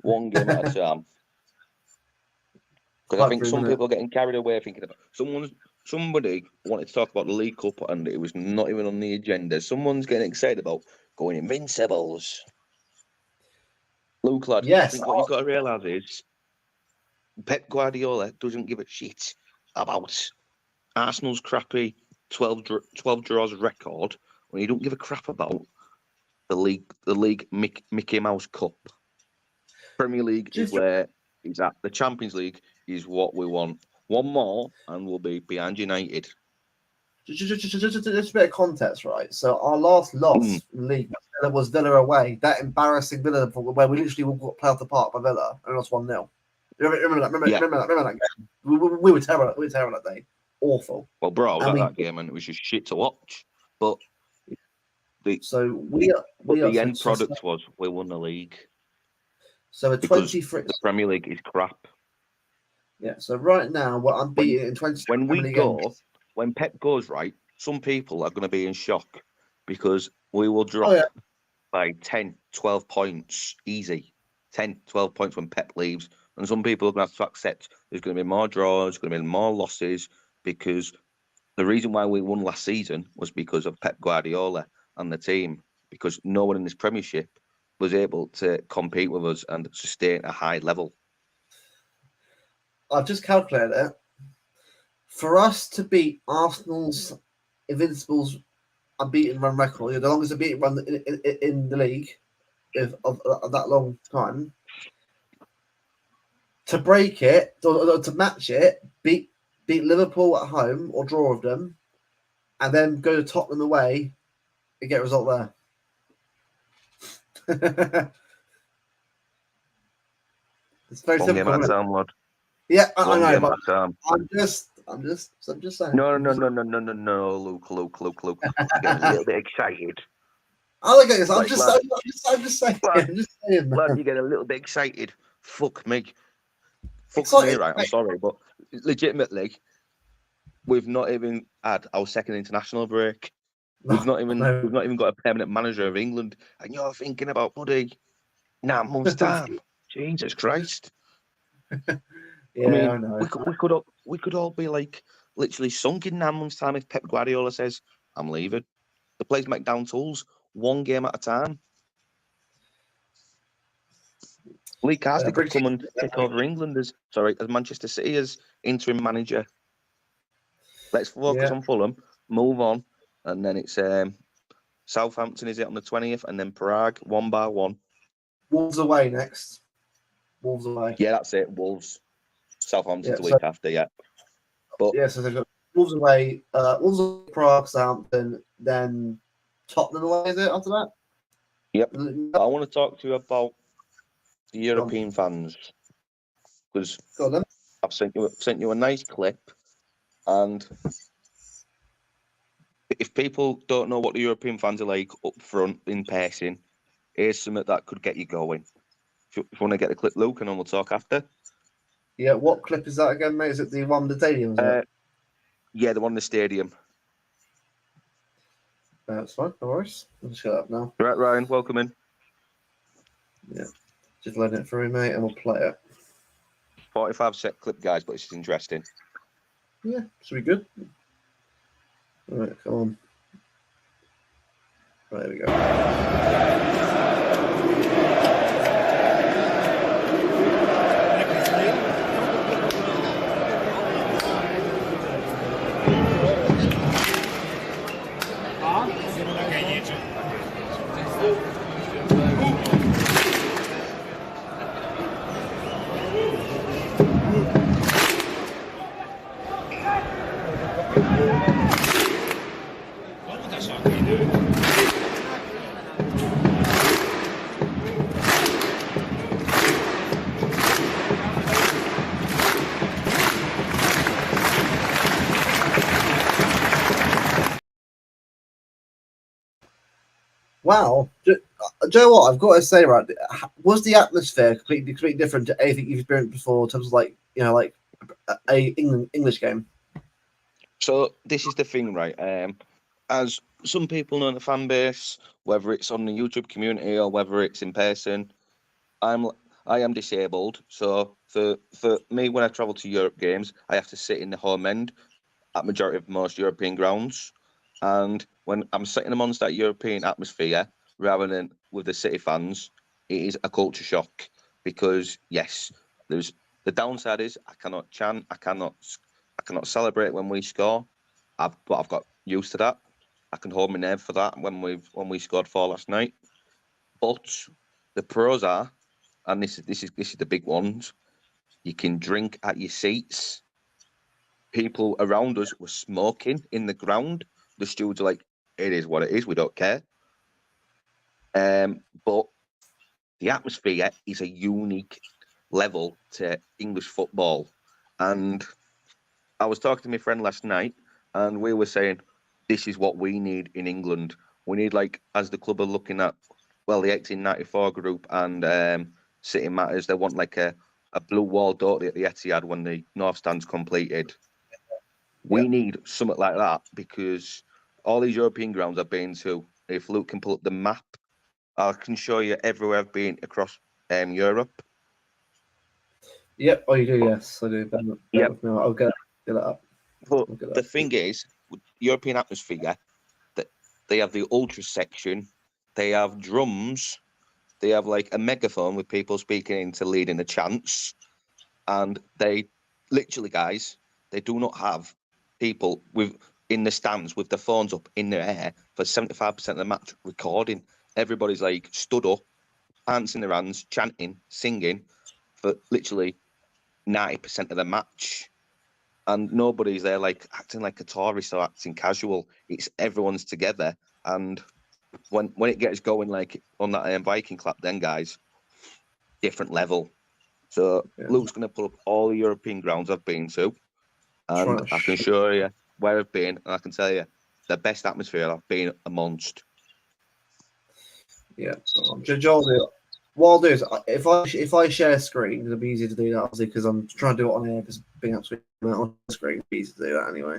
Speaker 2: One game at a time. Because I think some people are getting carried away thinking about somebody wanted to talk about the League Cup and it was not even on the agenda. Someone's getting excited about going Invincibles. Luke, lad,
Speaker 1: yes.
Speaker 2: I think what you've got to realise is Pep Guardiola doesn't give a shit about Arsenal's crappy 12 draws record when he don't give a crap about the league Mickey Mouse Cup. Premier League is where he's at. The Champions League is what we want. One more and we'll be behind United.
Speaker 1: Just a bit of context, right? So our last loss in the league was Villa away. That embarrassing Villa where we literally got played off the park by Villa and lost 1-0. Remember that? Remember that game? We were terrible. We were terrible that day. Awful.
Speaker 2: Well, bro, I was at that game and it was just shit to watch. But the end product was we won the league.
Speaker 1: So a 23.
Speaker 2: The Premier League is crap.
Speaker 1: Yeah. So right now, what I'm beating in 20.
Speaker 2: When Pep goes right, some people are going to be in shock because we will drop by 10, 12 points easy. 10, 12 points when Pep leaves. And some people are going to have to accept there's going to be more draws, there's going to be more losses because the reason why we won last season was because of Pep Guardiola and the team, because no one in this Premiership was able to compete with us and sustain a high level.
Speaker 1: I've just calculated it. For us to beat Arsenal's Invincibles unbeaten run record, the longest unbeaten run in the league of that long time, to break it, to match it, beat Liverpool at home or draw with them, and then go to Tottenham away and get a result there. It's very
Speaker 2: One
Speaker 1: simple.
Speaker 2: Game at a time, lad.
Speaker 1: Yeah, I know, but I'm just saying.
Speaker 2: No, Luke. You're getting a little bit excited.
Speaker 1: I look at this. I'm just saying.
Speaker 2: Lad, you get a little bit excited. Fuck me. Fuck me, right? I'm sorry, but legitimately, we've not even had our second international break. We've not even got a permanent manager of England, and you're thinking about bloody 9 months' time. Jesus Christ!
Speaker 1: Yeah, I know.
Speaker 2: We could all be like literally sunk in 9 months' time if Pep Guardiola says, "I'm leaving." The place make down tools, one game at a time. Lee Carsley could come and take over England as Manchester City as interim manager. Let's focus on Fulham, move on, and then it's Southampton, is it on the 20th, and then Prague, 1-1.
Speaker 1: Wolves away next. Wolves away.
Speaker 2: Yeah, that's it. Wolves. Southampton's the week after, yeah. But
Speaker 1: so they've got Wolves away, Prague, Southampton, then Tottenham away, is it after that?
Speaker 2: Yep. I want to talk to you about the European fans, because I've sent you a nice clip, and if people don't know what the European fans are like up front in person, here's something that could get you going. If you want to get the clip, Luke, and then we'll talk after.
Speaker 1: Yeah, what clip is that again, mate? Is it the one in the stadium?
Speaker 2: Yeah, the one in the stadium.
Speaker 1: That's fine, no worries. I'll shut up now.
Speaker 2: Right, Ryan, welcome in.
Speaker 1: Yeah, just loading it through, mate, and we'll play it.
Speaker 2: 45-second clip, guys, but this is interesting.
Speaker 1: Yeah, should be good. All right, come on. Right, there we go. Wow. Do you know what? I've got to say, right, was the atmosphere completely different to anything you've experienced before in terms of like a English game?
Speaker 2: So this is the thing, right? As some people know in the fan base, whether it's on the YouTube community or whether it's in person, I am disabled. So for me, when I travel to Europe games, I have to sit in the home end at majority of most European grounds. And when I'm sitting amongst that European atmosphere, rather than with the City fans, it is a culture shock because yes, there's the downside is I cannot chant, I cannot celebrate when we score. But I've got used to that. I can hold my nerve for that when we scored 4 last night. But the pros are, and this is the big ones. You can drink at your seats. People around us were smoking in the ground. The stewards are like, it is what it is. We don't care. But the atmosphere is a unique level to English football. And I was talking to my friend last night, and we were saying, this is what we need in England. We need, like, as the club are looking at, well, the 1894 group and City Matters, they want like a blue wall, don't they, at the Etihad when the North Stand's completed. We need something like that because all these European grounds I've been to, if Luke can pull up the map, I can show you everywhere I've been across Europe.
Speaker 1: Yep. Oh, you do? Yes, I do. Yep. I'll get that up.
Speaker 2: But the thing is, with European atmosphere, that they have the ultra section, they have drums, they have like a megaphone with people speaking into leading the chants, and they literally, guys, they do not have people in the stands with their phones up in the air for 75% of the match recording. Everybody's like stood up, hands in their hands, chanting, singing for literally 90% of the match. And nobody's there like acting like a tourist or acting casual. It's everyone's together. And when it gets going like on that Viking clap, then guys, different level. So Luke's going to pull up all the European grounds I've been to, and I can show you where I've been, and I can tell you the best atmosphere I've been amongst.
Speaker 1: Yeah, Joel, what I'll do is if I share a screen, it'll be easier to do that obviously because I'm trying to do it on air because being absolutely on the screen, it's easy to do that anyway.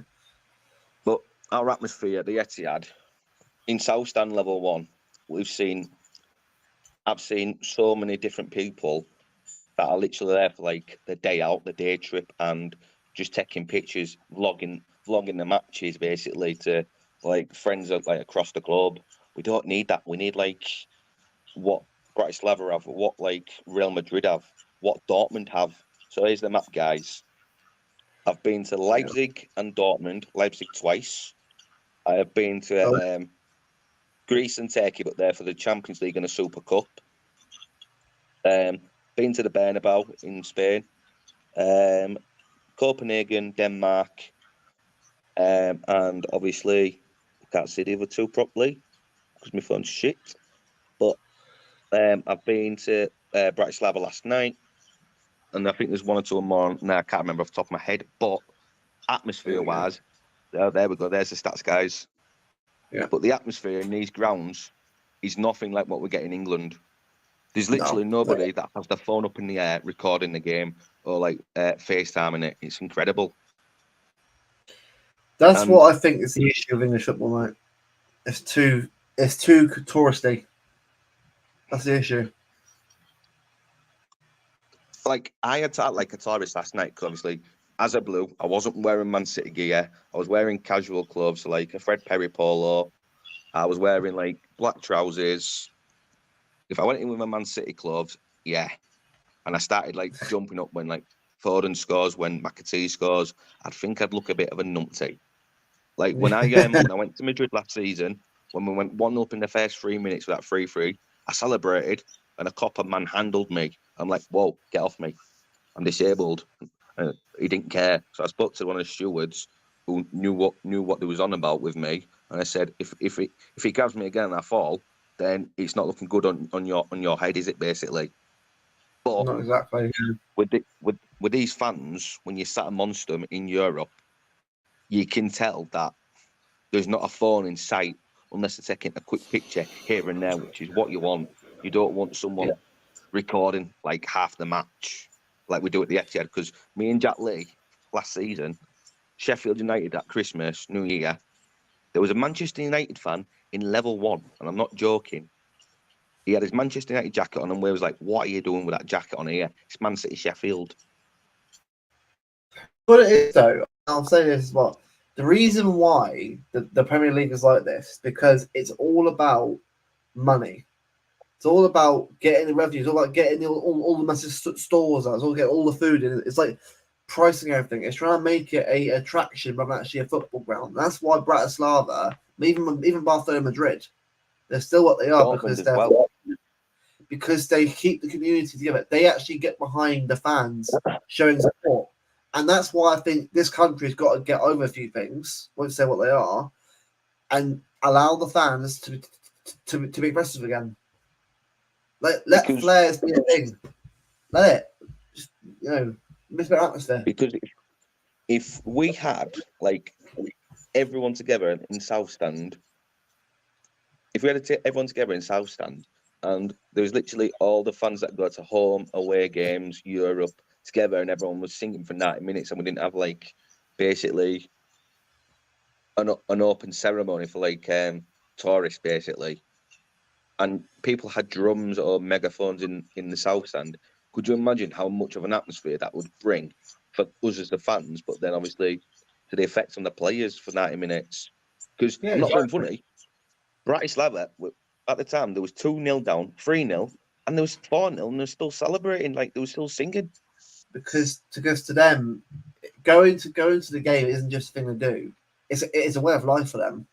Speaker 2: But our atmosphere at the Etihad in South Stand Level 1, I've seen so many different people that are literally there for like the day out, the day trip, and just taking pictures, vlogging the matches basically to like friends like across the globe. We don't need that. We need like what Bratislava have, what like Real Madrid have, what Dortmund have. So here's the map, guys. I've been to Leipzig and Dortmund, Leipzig twice. I have been to Greece and Turkey, but they're for the Champions League and the Super Cup. Been to the Bernabeu in Spain, Copenhagen, Denmark, and obviously I can't see the other two properly because my phone's shit. But I've been to Bratislava last night, and I think there's one or two more. Now I can't remember off the top of my head, but atmosphere-wise, there we go. There's the stats, guys.
Speaker 1: Yeah.
Speaker 2: But the atmosphere in these grounds is nothing like what we get in England. There's literally nobody that has their phone up in the air recording the game or like FaceTiming it. It's incredible.
Speaker 1: That's what I think is the issue of English football, mate. It's too touristy. That's the issue.
Speaker 2: Like I had to act like a tourist last night because obviously, as a blue, I wasn't wearing Man City gear. I was wearing casual clothes like a Fred Perry polo. I was wearing like black trousers. If I went in with my Man City clothes, yeah. And I started like jumping up when like Foden scores, when McAtee scores, I'd think I'd look a bit of a numpty. Like when I went to Madrid last season, when we went 1-0 in the first 3 minutes with that 3-3, I celebrated and a copper manhandled me. I'm like, whoa, get off me. I'm disabled. He didn't care. So I spoke to one of the stewards who knew what they was on about with me. And I said, if he grabs me again and I fall, then it's not looking good on your head, is it, basically? But
Speaker 1: Not exactly.
Speaker 2: with these fans, when you sat amongst them in Europe, you can tell that there's not a phone in sight unless they're taking a quick picture here and there, which is what you want. You don't want someone recording like half the match like we do at the Etihad. Because me and Jack Lee last season, Sheffield United at Christmas, New Year, there was a Manchester United fan in level 1, and I'm not joking. He had his Manchester United jacket on, and we was like, "What are you doing with that jacket on here? It's Man City Sheffield."
Speaker 1: What it is, though, I'll say this as well. The reason why the Premier League is like this because it's all about money. It's all about getting the revenue. It's all about getting all the massive stores out. It's all get all the food in. It's like pricing everything. It's trying to make it a attraction rather than actually a football ground. That's why Bratislava, even Barcelona, Madrid, they're still what they are
Speaker 2: Dortmund
Speaker 1: because they keep the community together. They actually get behind the fans showing support. And that's why I think this country's got to get over a few things, won't say what they are, and allow the fans to be aggressive again. Let flares be a thing. Let it. Just, miss their atmosphere.
Speaker 2: Because if we had like everyone together in South Stand, if we had everyone together in South Stand, and there was literally all the fans that go to home, away games, Europe together, and everyone was singing for 90 minutes, and we didn't have like basically an open ceremony for like tourists, basically, and people had drums or megaphones in the South Stand. Could you imagine how much of an atmosphere that would bring for us as the fans, but then obviously to the effect on the players for 90 minutes? Because I'm not being funny, Bratislava, at the time, there was 2-0 down, 3-0, and there was 4-0, and they're still celebrating, like they were still singing.
Speaker 1: Because to them, going to the game isn't just a thing to do. It's a way of life for them.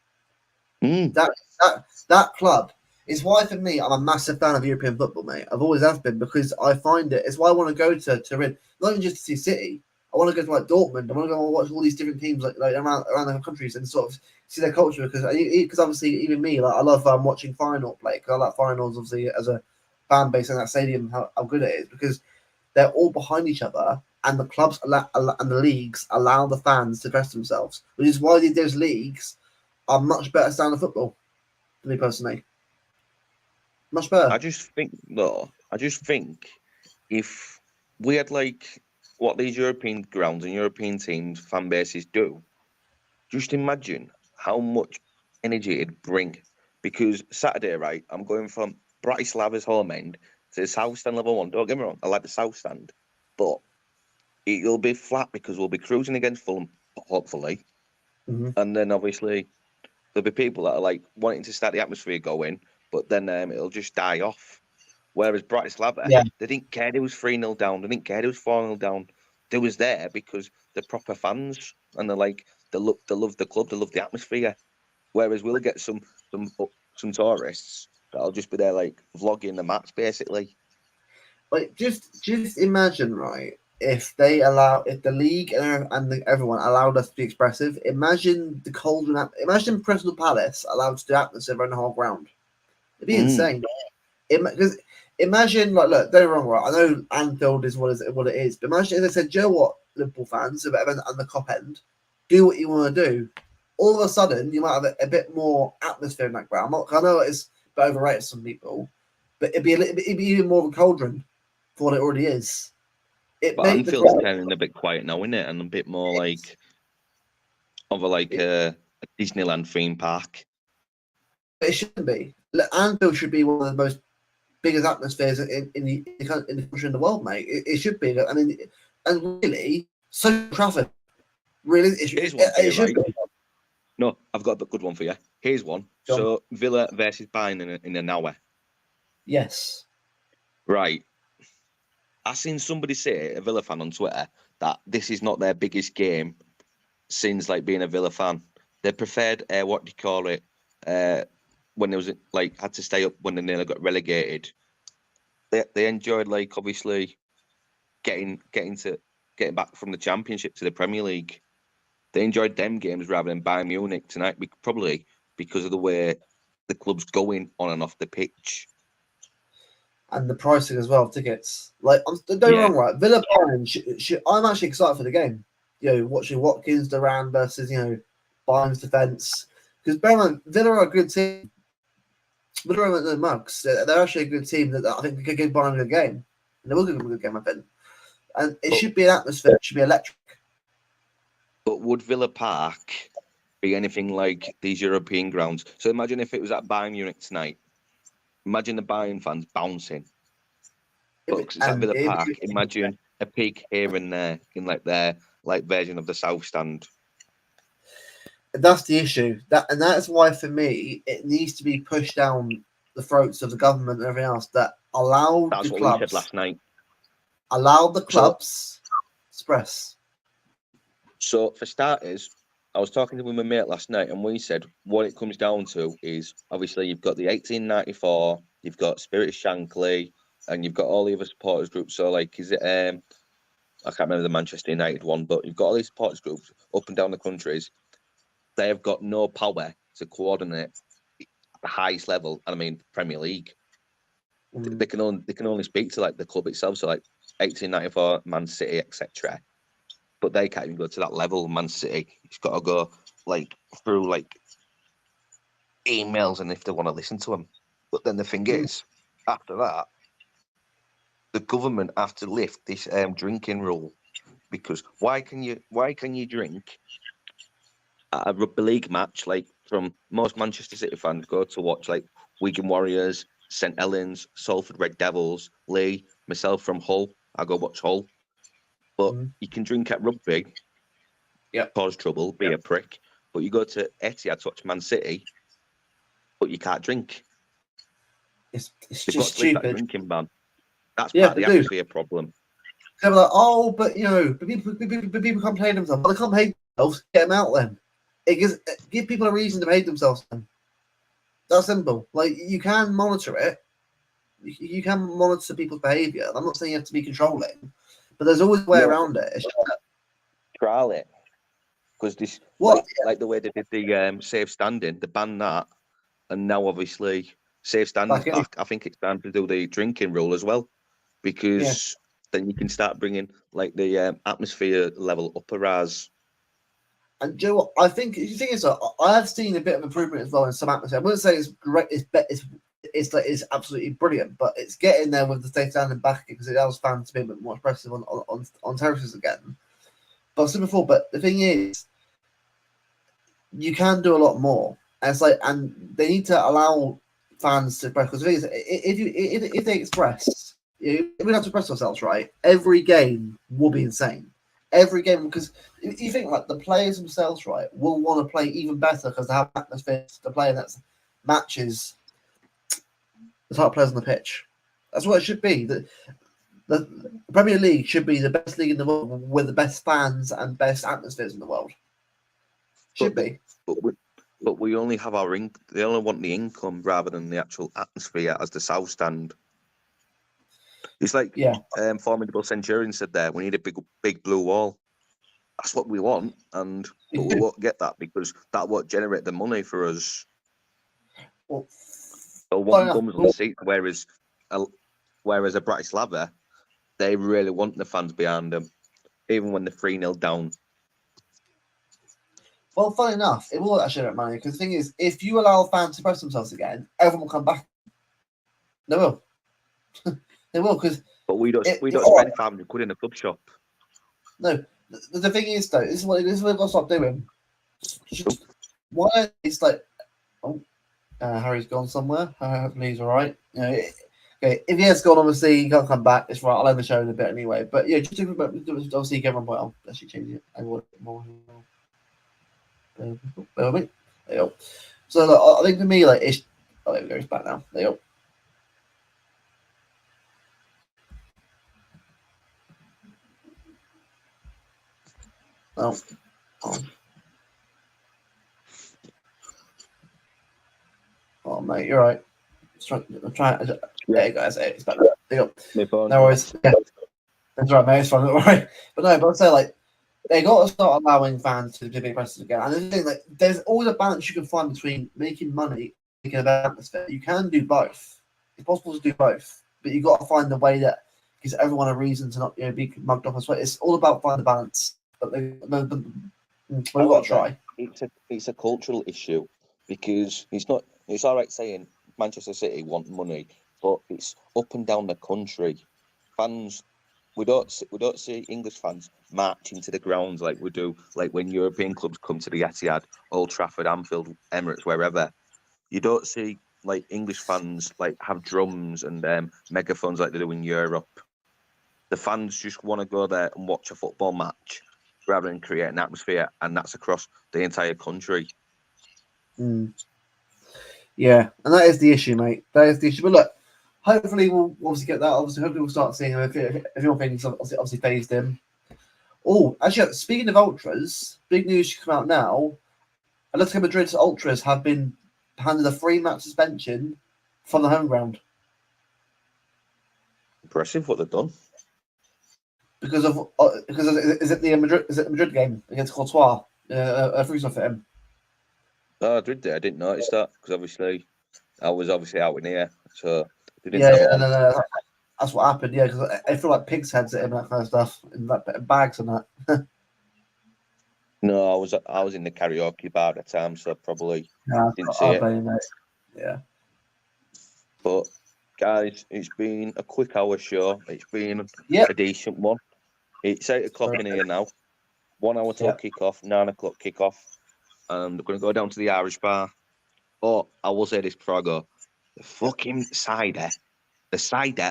Speaker 1: That club is why, for me, I'm a massive fan of European football, mate. I've always have been because I find it's why I want to go to Turin, not even just to see City. I want to go to like Dortmund. I want to go and watch all these different teams like around the countries and sort of see their culture because obviously even me, like I love watching final play because I like finals obviously as a fan base in that stadium how good it is because they're all behind each other and the clubs and the leagues allow the fans to express themselves, which is why those leagues are much better standard football to me personally. Much better.
Speaker 2: I just think if we had like what these European grounds and European teams fan bases do, just imagine how much energy it'd bring. Because Saturday, right, I'm going from Bratislava's home end to the South Stand level 1. Don't get me wrong, I like the South Stand, but it'll be flat because we'll be cruising against Fulham, hopefully, and then obviously there'll be people that are like wanting to start the atmosphere going, but then it'll just die off. Whereas Bratislava, they didn't care there was 3-0 down, they didn't care there was 4-0 down. They was there because they're proper fans and they're like they love the club, they love the atmosphere. Whereas we'll get some tourists that'll just be there like vlogging the match basically.
Speaker 1: Like just imagine, right? If the league and everyone allowed us to be expressive, imagine the Cauldron. Imagine Crystal Palace allowed to do atmosphere around the whole ground. It'd be insane. Because imagine, like, look, don't get me wrong, right? I know Anfield is what it is, but imagine if they said, "Do you know what, Liverpool fans, and the cop end, do what you want to do." All of a sudden, you might have a bit more atmosphere in that ground. I know it's a bit overrated to some people, but it'd be even more of a cauldron for what it already is.
Speaker 2: But Anfield's turning a bit quiet now, isn't it? And a bit more like of a Disneyland theme park.
Speaker 1: It shouldn't be. Anfield should be one of the most biggest atmospheres in the country in the world, mate. It should be. I mean, and really, so Trafford. Really, it should be.
Speaker 2: No, I've got a good one for you. Here's one. So Villa versus Bayern in an hour.
Speaker 1: Yes.
Speaker 2: Right. I seen somebody say, a Villa fan on Twitter, that this is not their biggest game since like being a Villa fan. They preferred when they was like had to stay up when they nearly got relegated. They enjoyed like obviously getting back from the Championship to the Premier League. They enjoyed them games rather than Bayern Munich tonight, probably because of the way the club's going on and off the pitch.
Speaker 1: And the pricing as well of tickets. Like, don't get me wrong, right? Villa Bayern, I'm actually excited for the game. Watching Watkins, Duran versus, Bayern's defence. Because bear in mind, Villa are a good team. Villa are the mugs. They're actually a good team that I think could give Bayern a good game. And they will give them a good game, I think. And it should be an atmosphere. It should be electric.
Speaker 2: But would Villa Park be anything like these European grounds? So imagine if it was at Bayern Munich tonight. Imagine the Bayern fans bouncing. But because it's at Villa Park, imagine a peak here and there in like their version of the South Stand.
Speaker 1: That's the issue. That's why for me it needs to be pushed down the throats of the government and everything else that allow
Speaker 2: That's
Speaker 1: the
Speaker 2: what
Speaker 1: clubs.
Speaker 2: we said last night.
Speaker 1: Allow the clubs express.
Speaker 2: So for starters, I was talking to my mate last night, and we said what it comes down to is obviously you've got the 1894, you've got Spirit of Shankly, and you've got all the other supporters groups. So like, is it I can't remember the Manchester United one, but you've got all these supporters groups up and down the countries. They have got no power to coordinate at the highest level. And I mean, Premier League. They can only speak to like the club itself. So like 1894, Man City, etc. But they can't even go to that level. Man City, it's got to go like through like emails and if they want to listen to them. But then the thing is, after that, the government have to lift this drinking rule because why can you drink at a rugby league match? Like from most Manchester City fans go to watch like Wigan Warriors, St Helens, Salford Red Devils, Lee, myself from Hull. I go watch Hull. But you can drink at rugby, cause trouble, be a prick. But you go to Etihad to watch Man City, but you can't drink.
Speaker 1: It's
Speaker 2: They've
Speaker 1: just
Speaker 2: got to lift that
Speaker 1: stupid.
Speaker 2: drinking ban. That's part of the atmosphere problem.
Speaker 1: They're like, oh, but people can't play themselves. Well, they can't play themselves. Get them out then. Give people a reason to behave themselves then. That's simple. Like, you can monitor it. You can monitor people's behaviour. I'm not saying you have to be controlling, but there's always a way around it.
Speaker 2: Trial it. Because this, like the way they did the safe standing, they banned that. And now, obviously, safe standing's back. I think it's time to do the drinking rule as well. Because then you can start bringing, like, the atmosphere level up a rise.
Speaker 1: And do you know what? I think the thing is, I have seen a bit of improvement as well in some atmosphere. I wouldn't say it's great. It's absolutely brilliant, but it's getting there with the safe standing back because it allows fans to be a bit more expressive on terraces again. But I've said before, but the thing is, you can do a lot more. And it's like, and they need to allow fans to express. Because the thing is, if they express, we have to express ourselves, right? Every game will be insane. Every game, because you think like the players themselves, right, will want to play even better because they have atmosphere to play that matches the top players on the pitch. That's what it should be. The Premier League should be the best league in the world with the best fans and best atmospheres in the world. Should be.
Speaker 2: But we only have they only want the income rather than the actual atmosphere as the South Stand. It's like Formidable Centurion said there, we need a big blue wall. That's what we want, but we won't get that because that won't generate the money for us.
Speaker 1: Well,
Speaker 2: so one bums on the seat, whereas a Bratislava, they really want the fans behind them, even when they're 3-0 down.
Speaker 1: Well, funny enough, it will actually generate money because the thing is, if you allow fans to express themselves again, everyone will come back. They will. They will because.
Speaker 2: But we don't spend 500 quid in a club shop.
Speaker 1: No, the thing is though, this is what we've got to stop doing. Why it's like, Harry's gone somewhere. Hopefully he's all right. Okay, if he has gone, obviously he can't come back. It's right. I'll end the show in a bit anyway. But yeah, just obviously get everyone point. I'll actually change it. I want more. There you go. So look, I think for me, like, it's. Oh, there we go. It's back now. There you go. Oh, mate, you're right. I'm trying. Yeah, guys, hey, it's back. There you go.
Speaker 2: My phone.
Speaker 1: No worries. Yeah, that's right, mate. It's fine. Don't worry. But no, but I'd say like they got to start allowing fans to be presses again. And the thing, like, there's always a balance you can find between making money, making a better atmosphere. You can do both. It's possible to do both, but you got to find the way that gives everyone a reason to not be mugged off as well. It's all about finding the balance. But we've got to try.
Speaker 2: It's a cultural issue because it's not. It's all right saying Manchester City want money, but it's up and down the country. Fans, we don't see English fans marching to the grounds like we do, like when European clubs come to the Etihad, Old Trafford, Anfield, Emirates, wherever. You don't see like English fans like have drums and megaphones like they do in Europe. The fans just want to go there and watch a football match rather than create an atmosphere, and that's across the entire country.
Speaker 1: Yeah, and that is the issue, mate. That is the issue. But look, hopefully we'll obviously get that. Hopefully we'll start seeing him if your opinion's obviously phased in. Oh, actually, speaking of ultras, big news should come out now. Atletico Madrid's ultras have been handed a 3-match suspension from the home ground
Speaker 2: Impressive what they've done.
Speaker 1: because is it the Madrid game against Courtois? A free stuff for him.
Speaker 2: Oh, did they? I didn't notice that because obviously I was out in here, so
Speaker 1: No, that's what happened. Yeah, because I feel like pigs' heads at him and that kind of stuff, and like bags and that.
Speaker 2: No, I was in the karaoke bar at the time, so probably didn't see it.
Speaker 1: Mate. Yeah.
Speaker 2: But guys, it's been a quick hour show. It's been a decent one. It's 8 o'clock in here now. 1 hour till kick off, 9 o'clock kick off. And we're going to go down to the Irish bar. Oh, I will say this before I go. The fucking cider,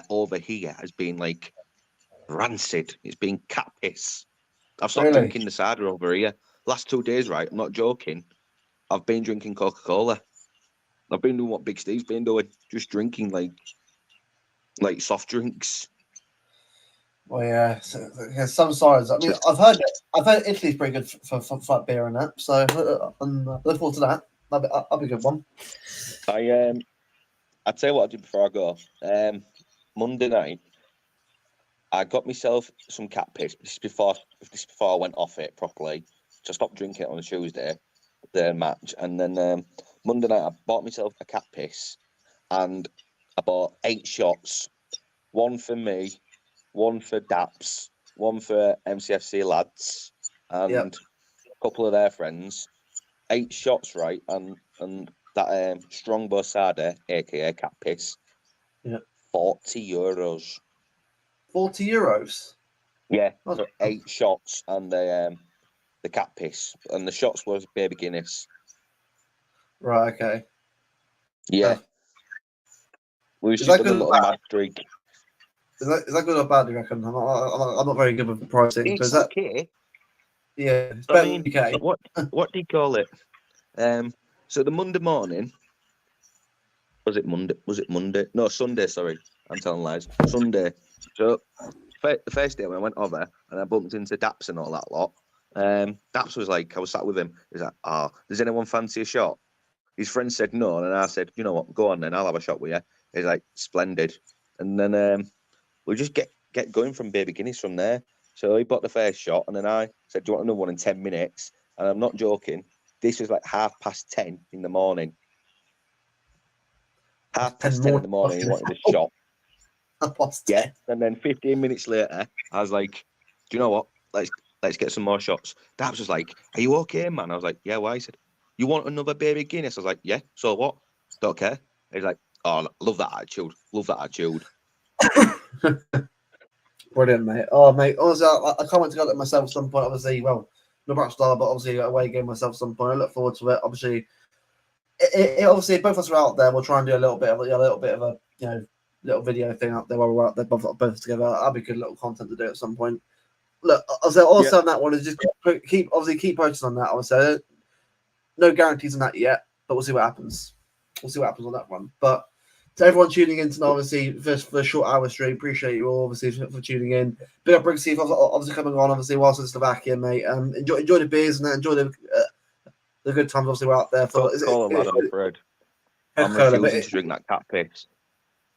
Speaker 2: over here has been like rancid. It's been cat piss. I've stopped drinking the cider over here. Last 2 days, right? I'm not joking. I've been drinking Coca-Cola. I've been doing what Big Steve's been doing. Just drinking like soft drinks.
Speaker 1: Well, yeah. So, some sides. I mean, I've heard Italy's pretty good for flat beer and that. So look forward to that. That'll be a good one.
Speaker 2: I'd tell you what I did before I go. Monday night, I got myself some cat piss. This before I went off it properly. So I stopped drinking it on a Tuesday, the match, and then Monday night I bought myself a cat piss, and I bought 8 shots. 1 for me, 1 for Daps, 1 for MCFC lads, and a couple of their friends. 8 shots, right? And that Strongbow cider, aka cat piss.
Speaker 1: Yeah.
Speaker 2: €40.
Speaker 1: €40.
Speaker 2: Yeah, for 8 shots and the cat piss, and the shots was baby Guinness.
Speaker 1: Right. Okay.
Speaker 2: Yeah. We should do a little mad drink.
Speaker 1: Is that good or bad? Do you reckon? I'm not very good with pricing.
Speaker 2: It's
Speaker 1: so is
Speaker 2: okay.
Speaker 1: Yeah, it's better than UK.
Speaker 2: What do you call it? So the Monday morning. Was it Monday? No, Sunday. Sorry, I'm telling lies. Sunday. So the first day when I went over and I bumped into Daps and all that lot. Daps was like, I was sat with him. He's like, does anyone fancy a shot? His friend said no, and I said, you know what? Go on then. I'll have a shot with you. He's like, splendid. And then we just get going from baby Guinness from there. So he bought the first shot, and then I said, do you want another one in 10 minutes? And I'm not joking. This was like 10:30 in the morning. 10:30 in the morning, he wanted a shot. Yeah. And then 15 minutes later, I was like, do you know what? Let's get some more shots. Dabs was like, are you okay, man? I was like, yeah, why? He said, you want another baby Guinness? I was like, yeah, so what? Don't care. He's like, oh, love that attitude. Love that attitude.
Speaker 1: Brilliant, mate. Oh, mate. Honestly, I can't wait to go at myself at some point. Obviously, well, not Bratislava, but obviously a away game myself at some point. I look forward to it. Obviously, obviously both of us are out there. We'll try and do a little bit of a little video thing out there while we're out there, both together. That'll be good little content to do at some point. Look, also on that one is just keep posting on that. Obviously, no guarantees on that yet, but we'll see what happens. We'll see what happens on that one. But to everyone tuning in tonight, obviously, for a short hour stream, appreciate you all, obviously, for tuning in. Big up Brigzy, obviously coming on, obviously, whilst in Slovakia, mate. Enjoy the beers and that. Enjoy the good times, obviously, we're out there.
Speaker 2: Call him Adam Fred. I'm
Speaker 1: Coca-Cola,
Speaker 2: refusing to drink that cat piss.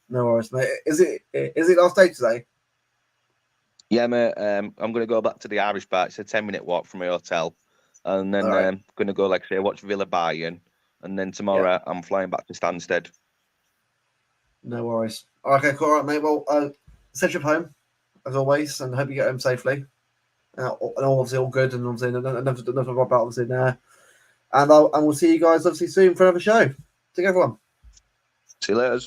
Speaker 1: no worries, mate. Is it last day today?
Speaker 2: Yeah, mate. I'm going to go back to the Irish bar. It's a 10-minute walk from my hotel. And then
Speaker 1: All right.
Speaker 2: going to go, like I say, watch Villa Bayern. And then tomorrow I'm flying back to Stansted.
Speaker 1: No worries. Okay, cool. All right, mate. Well, safe trip home, as always, and hope you get home safely. And obviously all good, and obviously nothing about obviously there. And we'll see you guys obviously soon for another show. Take care, everyone.
Speaker 2: See you later.